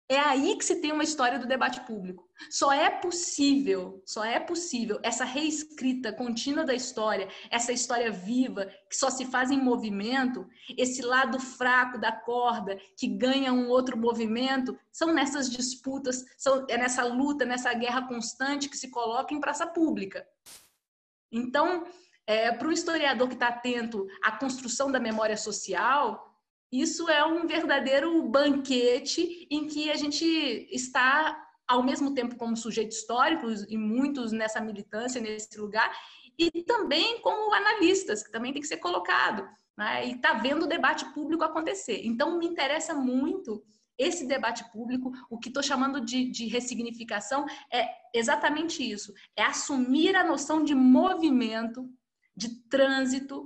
É aí que se tem uma história do debate público. Só é possível essa reescrita contínua da história, essa história viva, que só se faz em movimento, esse lado fraco da corda que ganha um outro movimento, são nessas disputas, é nessa luta, nessa guerra constante que se coloca em praça pública. Então, para o historiador que está atento à construção da memória social, isso é um verdadeiro banquete em que a gente está, ao mesmo tempo, como sujeito histórico, e muitos nessa militância, nesse lugar, e também como analistas, que também tem que ser colocado, né? E está vendo o debate público acontecer. Então, me interessa muito esse debate público. O que estou chamando de ressignificação é exatamente isso, é assumir a noção de movimento, de trânsito,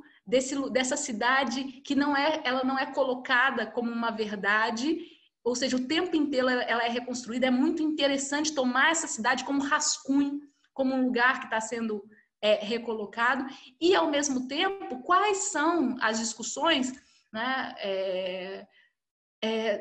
dessa cidade que ela não é colocada como uma verdade, ou seja, o tempo inteiro ela é reconstruída. É muito interessante tomar essa cidade como rascunho, como um lugar que está sendo recolocado, e ao mesmo tempo, quais são as discussões, né,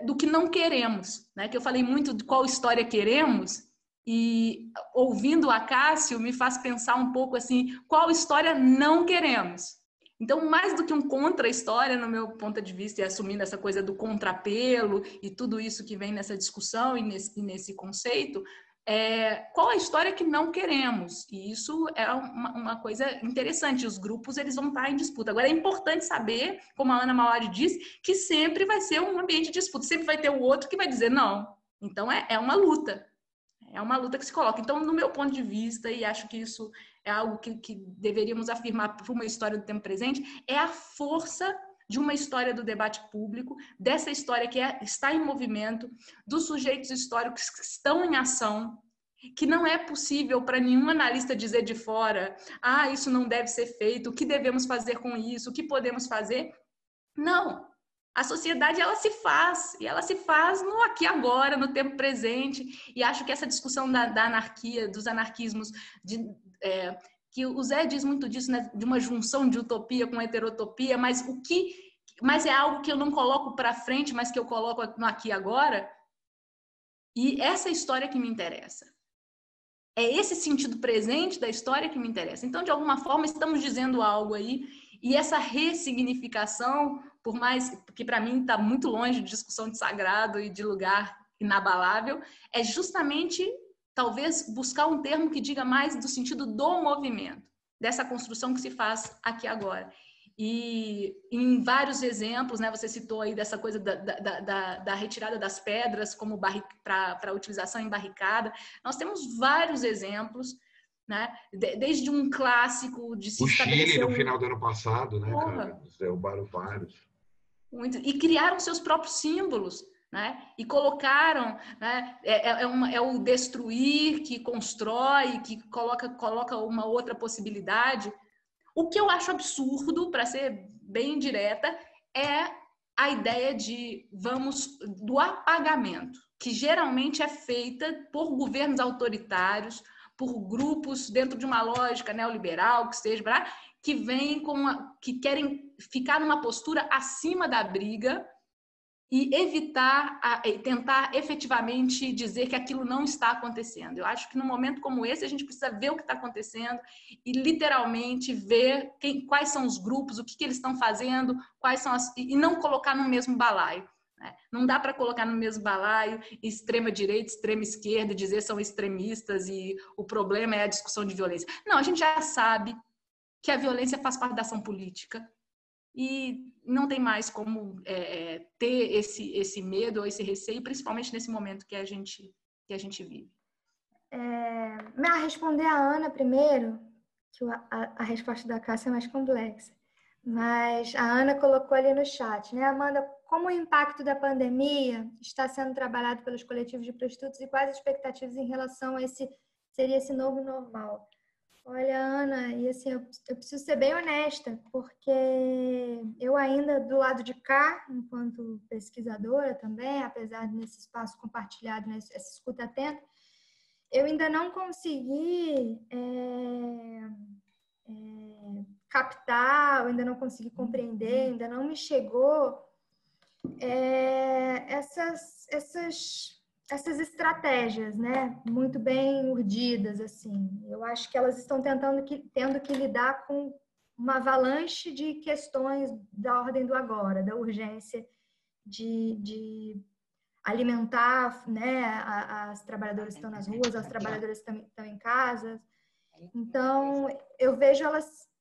do que não queremos, né? Que eu falei muito de qual história queremos, e ouvindo o Acácio me faz pensar um pouco assim, qual história não queremos. Então, mais do que um contra-história, no meu ponto de vista, e assumindo essa coisa do contrapelo e tudo isso que vem nessa discussão e nesse conceito, qual a história que não queremos? E isso é uma coisa interessante. Os grupos eles vão estar em disputa. Agora, é importante saber, como a Ana Mauad disse, que sempre vai ser um ambiente de disputa. Sempre vai ter o outro que vai dizer não. Então, é uma luta. É uma luta que se coloca. Então, no meu ponto de vista, e acho que isso é algo que deveríamos afirmar para uma história do tempo presente, é a força de uma história do debate público, dessa história que está em movimento, dos sujeitos históricos que estão em ação, que não é possível para nenhum analista dizer de fora, isso não deve ser feito, o que devemos fazer com isso, o que podemos fazer. Não. A sociedade, ela se faz, e ela se faz no aqui e agora, no tempo presente, e acho que essa discussão da anarquia, dos anarquismos, que o Zé diz muito disso, né, de uma junção de utopia com heterotopia, mas é algo que eu não coloco para frente, mas que eu coloco no aqui e agora, e essa história que me interessa. É esse sentido presente da história que me interessa. Então, de alguma forma, estamos dizendo algo aí, e essa ressignificação, por mais que para mim está muito longe de discussão de sagrado e de lugar inabalável, é justamente, talvez, buscar um termo que diga mais do sentido do movimento, dessa construção que se faz aqui agora. E em vários exemplos, né, você citou aí dessa coisa da retirada das pedras como para utilização em barricada. Nós temos vários exemplos, né, desde um clássico de se estabelecer... O Chile, no final do ano passado, né, cara? Derrubaram vários. Muito. E criaram seus próprios símbolos, né? E colocaram, né? É o destruir que constrói, que coloca uma outra possibilidade. O que eu acho absurdo, para ser bem direta, é a ideia do apagamento, que geralmente é feita por governos autoritários, por grupos dentro de uma lógica neoliberal, que seja, que querem ficar numa postura acima da briga e tentar efetivamente dizer que aquilo não está acontecendo. Eu acho que num momento como esse a gente precisa ver o que está acontecendo e literalmente ver quais são os grupos, o que eles estão fazendo, e não colocar no mesmo balaio. Né? Não dá para colocar no mesmo balaio extrema direita, extrema esquerda, dizer são extremistas e o problema é a discussão de violência. Não, a gente já sabe que a violência faz parte da ação política. E não tem mais como ter esse medo ou esse receio, principalmente nesse momento que a gente vive. Responder a Ana primeiro, que a resposta da Cássia é mais complexa. Mas a Ana colocou ali no chat, né, Amanda, como o impacto da pandemia está sendo trabalhado pelos coletivos de prostitutos e quais as expectativas em relação a esse novo normal? Olha, Ana, e assim, eu preciso ser bem honesta, porque eu ainda, do lado de cá, enquanto pesquisadora também, apesar desse espaço compartilhado, essa escuta atenta, eu ainda não consegui captar, eu ainda não consegui compreender, ainda não me chegou essas estratégias, né, muito bem urdidas, assim. Eu acho que elas estão tendo que lidar com uma avalanche de questões da ordem do agora, da urgência de alimentar, né, as trabalhadoras que estão nas ruas, as trabalhadoras que estão em casa. Então, eu vejo elas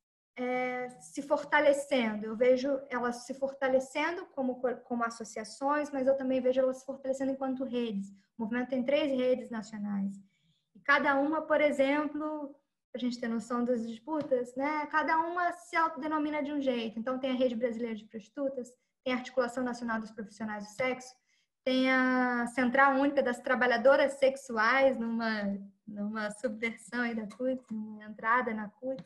se fortalecendo. Eu vejo elas se fortalecendo como associações, mas eu também vejo elas se fortalecendo enquanto redes. O movimento tem 3 redes nacionais. E cada uma, por exemplo, para a gente ter noção das disputas, né? Cada uma se autodenomina de um jeito. Então, tem a Rede Brasileira de Prostitutas, tem a Articulação Nacional dos Profissionais do Sexo, tem a Central Única das Trabalhadoras Sexuais, numa subversão aí da CUT, numa entrada na CUT.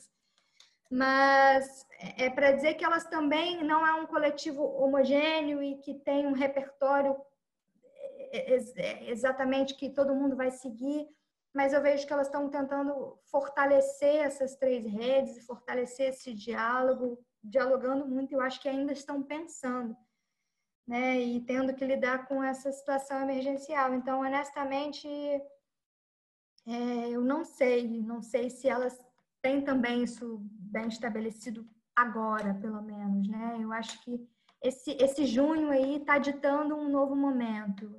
Mas é para dizer que elas também não é um coletivo homogêneo e que tem um repertório exatamente que todo mundo vai seguir, mas eu vejo que elas estão tentando fortalecer essas 3 redes e fortalecer esse diálogo, dialogando muito, eu acho que ainda estão pensando, né, e tendo que lidar com essa situação emergencial. Então, honestamente, eu não sei se elas têm também isso bem estabelecido agora, pelo menos, né? Eu acho que esse junho aí está ditando um novo momento.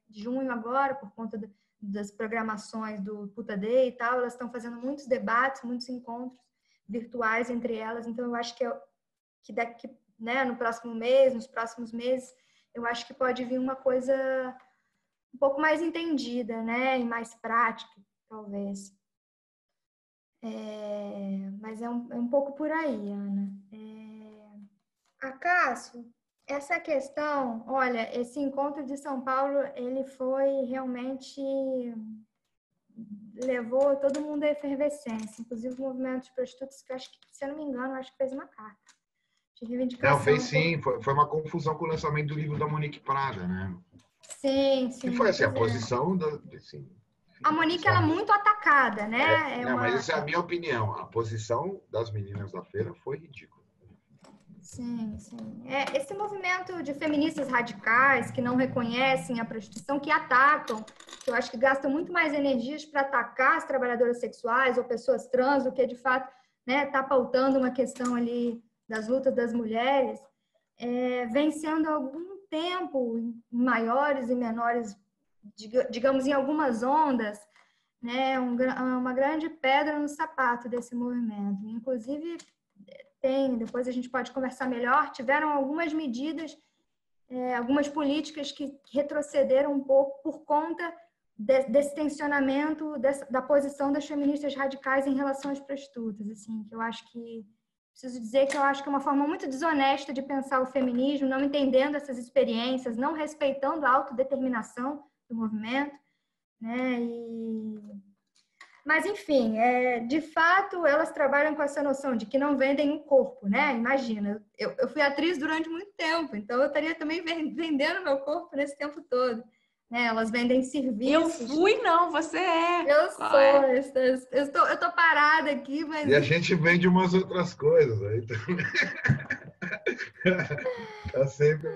Junho agora, por conta das programações do Puta Day e tal, elas estão fazendo muitos debates, muitos encontros virtuais entre elas. Então, eu acho que daqui, né, no próximo mês, nos próximos meses, eu acho que pode vir uma coisa um pouco mais entendida, né, e mais prática, talvez. Mas é um pouco por aí, Ana. Cássio, essa questão, olha, esse encontro de São Paulo, ele foi realmente, levou todo mundo à efervescência, inclusive o movimento de prostitutas, que eu acho que, se eu não me engano, eu acho que fez uma carta. A de reivindicação. Não, fez sim. Foi uma confusão com o lançamento do livro da Monique Prada, né? Sim, sim. Que foi assim, a posição da... Assim, a Monique, ela é muito atacada, né? Não, mas essa é a minha opinião. A posição das meninas da feira foi ridícula. Sim, sim. Esse movimento de feministas radicais que não reconhecem a prostituição, que atacam, que eu acho que gastam muito mais energias para atacar as trabalhadoras sexuais ou pessoas trans do que, de fato, né, tá pautando uma questão ali das lutas das mulheres, vem sendo há algum tempo, em maiores e menores, digamos, em algumas ondas, né, uma grande pedra no sapato desse movimento. Inclusive, depois a gente pode conversar melhor, tiveram algumas medidas, algumas políticas que retrocederam um pouco por conta desse tensionamento da posição das feministas radicais em relação às prostitutas, assim, que eu acho que preciso dizer que eu acho que é uma forma muito desonesta de pensar o feminismo, não entendendo essas experiências, não respeitando a autodeterminação do movimento, né? Mas, enfim, de fato, elas trabalham com essa noção de que não vendem um corpo, né? Imagina, eu fui atriz durante muito tempo, então eu estaria também vendendo meu corpo nesse tempo todo. Né? Elas vendem serviços. Eu fui, não, você é. Eu sou. Eu tô parada aqui, mas... E a gente vende umas outras coisas aí também. Tá sempre...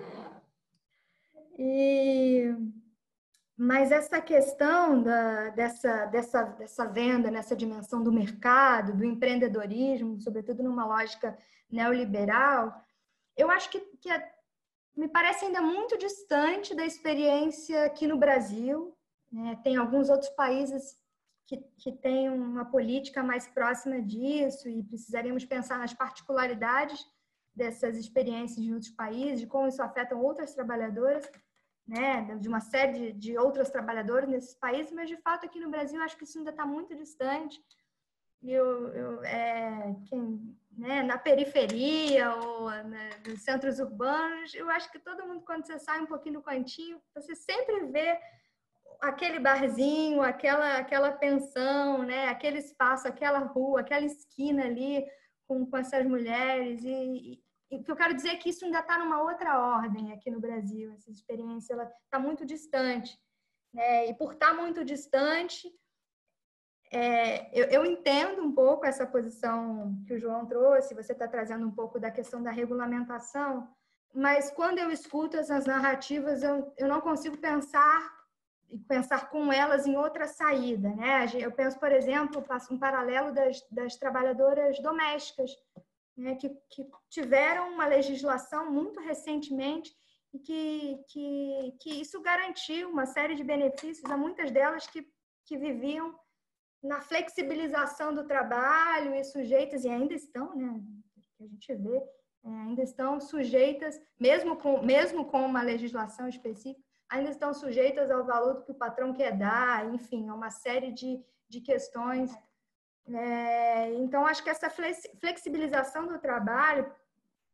Mas essa questão dessa venda, nessa dimensão do mercado, do empreendedorismo, sobretudo numa lógica neoliberal, eu acho que me parece ainda muito distante da experiência aqui no Brasil. Né? Tem alguns outros países que têm uma política mais próxima disso e precisaríamos pensar nas particularidades dessas experiências de outros países, de como isso afeta outras trabalhadoras, né, de uma série de outros trabalhadores nesses países, mas de fato aqui no Brasil acho que isso ainda está muito distante. Né, na periferia ou nos centros urbanos, eu acho que todo mundo, quando você sai um pouquinho do cantinho, você sempre vê aquele barzinho, aquela pensão, né, aquele espaço, aquela rua, aquela esquina ali com essas mulheres e o que eu quero dizer é que isso ainda está numa outra ordem aqui no Brasil. Essa experiência está muito distante. Né? E por estar muito distante, eu entendo um pouco essa posição que o João trouxe, você está trazendo um pouco da questão da regulamentação, mas quando eu escuto essas narrativas, eu não consigo pensar com elas em outra saída. Né? Eu penso, por exemplo, um paralelo das trabalhadoras domésticas, né, que tiveram uma legislação muito recentemente e que isso garantiu uma série de benefícios a muitas delas que viviam na flexibilização do trabalho e sujeitas, e ainda estão, né, que a gente vê, ainda estão sujeitas, mesmo com uma legislação específica, ainda estão sujeitas ao valor que o patrão quer dar, enfim, uma série de questões. Então, acho que essa flexibilização do trabalho,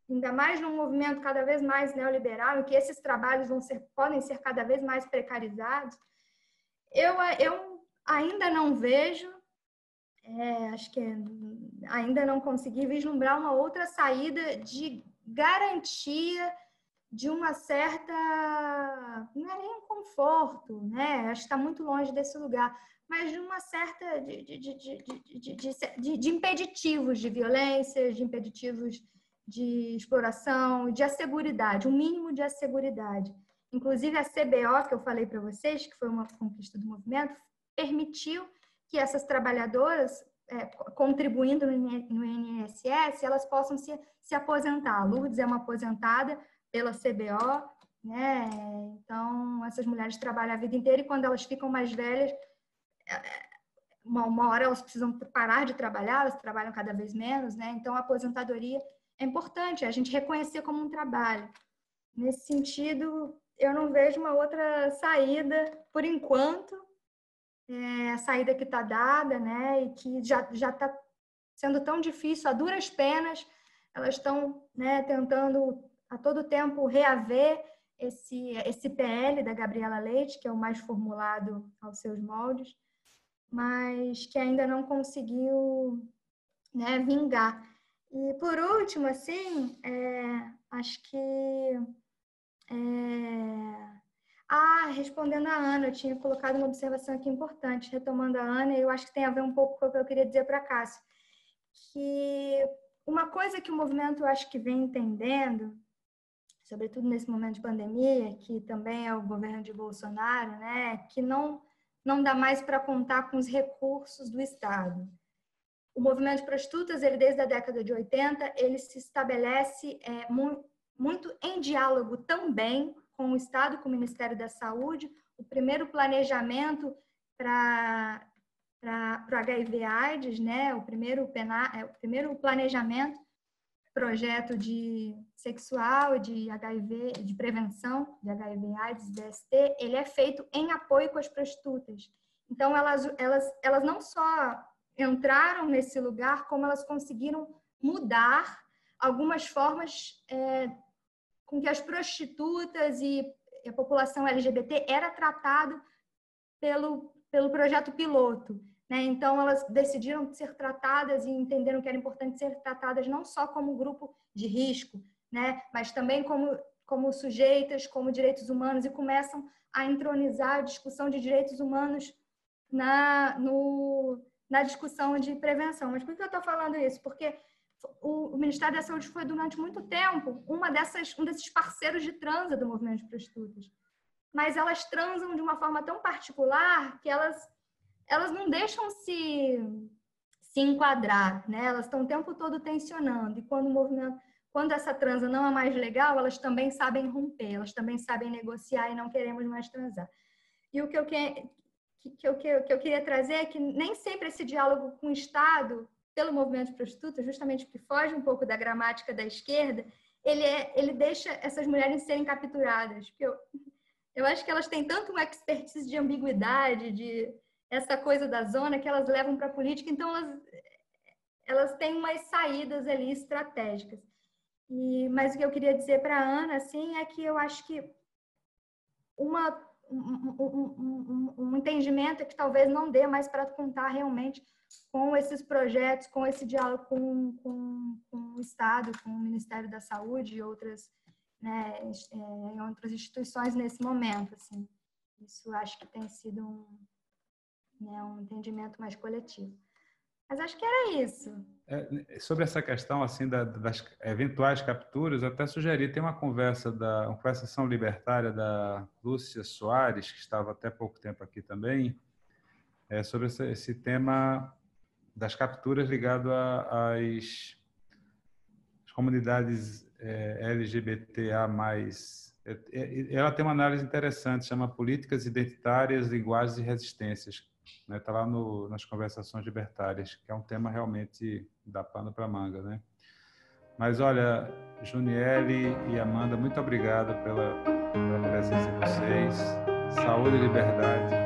ainda mais num movimento cada vez mais neoliberal, em que esses trabalhos podem ser cada vez mais precarizados, eu ainda não vejo, acho que ainda não consegui vislumbrar uma outra saída de garantia de uma certa, não é nem um conforto, né? Acho que está muito longe desse lugar, mas de uma certa, de impeditivos de violência, de impeditivos de exploração, de asseguridade, um mínimo de asseguridade. Inclusive a CBO, que eu falei para vocês, que foi uma conquista do movimento, permitiu que essas trabalhadoras, contribuindo no INSS, elas possam se aposentar. A Lourdes é uma aposentada pela CBO, né? Então, essas mulheres trabalham a vida inteira e quando elas ficam mais velhas, uma hora elas precisam parar de trabalhar, elas trabalham cada vez menos, né? Então, a aposentadoria é importante, a gente reconhecer como um trabalho. Nesse sentido, eu não vejo uma outra saída, por enquanto, a saída que está dada, né? E que já está sendo tão difícil, a duras penas, elas estão, né, tentando a todo tempo reaver esse PL da Gabriela Leite, que é o mais formulado aos seus moldes, mas que ainda não conseguiu, né, vingar. E por último, assim, acho que respondendo a Ana, eu tinha colocado uma observação aqui importante, retomando a Ana, e eu acho que tem a ver um pouco com o que eu queria dizer para a Cássio, que uma coisa que o movimento, eu acho que vem entendendo, sobretudo nesse momento de pandemia, que também é o governo de Bolsonaro, né, que não dá mais para contar com os recursos do Estado. O movimento de prostitutas, ele desde a década de 80, ele se estabelece muito em diálogo também com o Estado, com o Ministério da Saúde. O primeiro planejamento para o HIV/AIDS, né? o primeiro planejamento, projeto de sexual, de HIV, de prevenção de HIV/AIDS, DST, ele é feito em apoio com as prostitutas. Então, elas não só entraram nesse lugar, como elas conseguiram mudar algumas formas com que as prostitutas e a população LGBT era tratado pelo projeto piloto, né? Então, elas decidiram ser tratadas e entenderam que era importante ser tratadas não só como grupo de risco, né? Mas também como sujeitas, como direitos humanos, e começam a entronizar a discussão de direitos humanos na discussão de prevenção. Mas por que eu estou falando isso? Porque o Ministério da Saúde foi, durante muito tempo, um desses parceiros de transa do movimento de prostitutas. Mas elas transam de uma forma tão particular que elas não deixam se enquadrar, né? Elas estão o tempo todo tensionando. E quando essa transa não é mais legal, elas também sabem romper, elas também sabem negociar e não queremos mais transar. E o que eu queria trazer é que nem sempre esse diálogo com o Estado, pelo movimento de prostitutas, justamente porque foge um pouco da gramática da esquerda, ele deixa essas mulheres serem capturadas. Porque eu acho que elas têm tanto uma expertise de ambiguidade, de essa coisa da zona, que elas levam para a política, então elas têm umas saídas ali estratégicas. Mas o que eu queria dizer para a Ana, assim, é que eu acho que um entendimento é que talvez não dê mais para contar realmente com esses projetos, com esse diálogo com o Estado, com o Ministério da Saúde e outras, né, em outras instituições nesse momento. Assim. Isso acho que tem sido um entendimento mais coletivo. Mas acho que era isso. Sobre essa questão assim das eventuais capturas, eu até sugeri, tem uma conversação libertária da Lúcia Soares, que estava até pouco tempo aqui também, sobre esse tema das capturas ligado às comunidades LGBTA+. Ela tem uma análise interessante, chama Políticas Identitárias, Linguagens e Resistências. Está lá nas Conversações Libertárias, que é um tema realmente dá pano para manga, né? Mas olha, Juniele e Amanda, muito obrigado pela presença de vocês. Saúde e liberdade.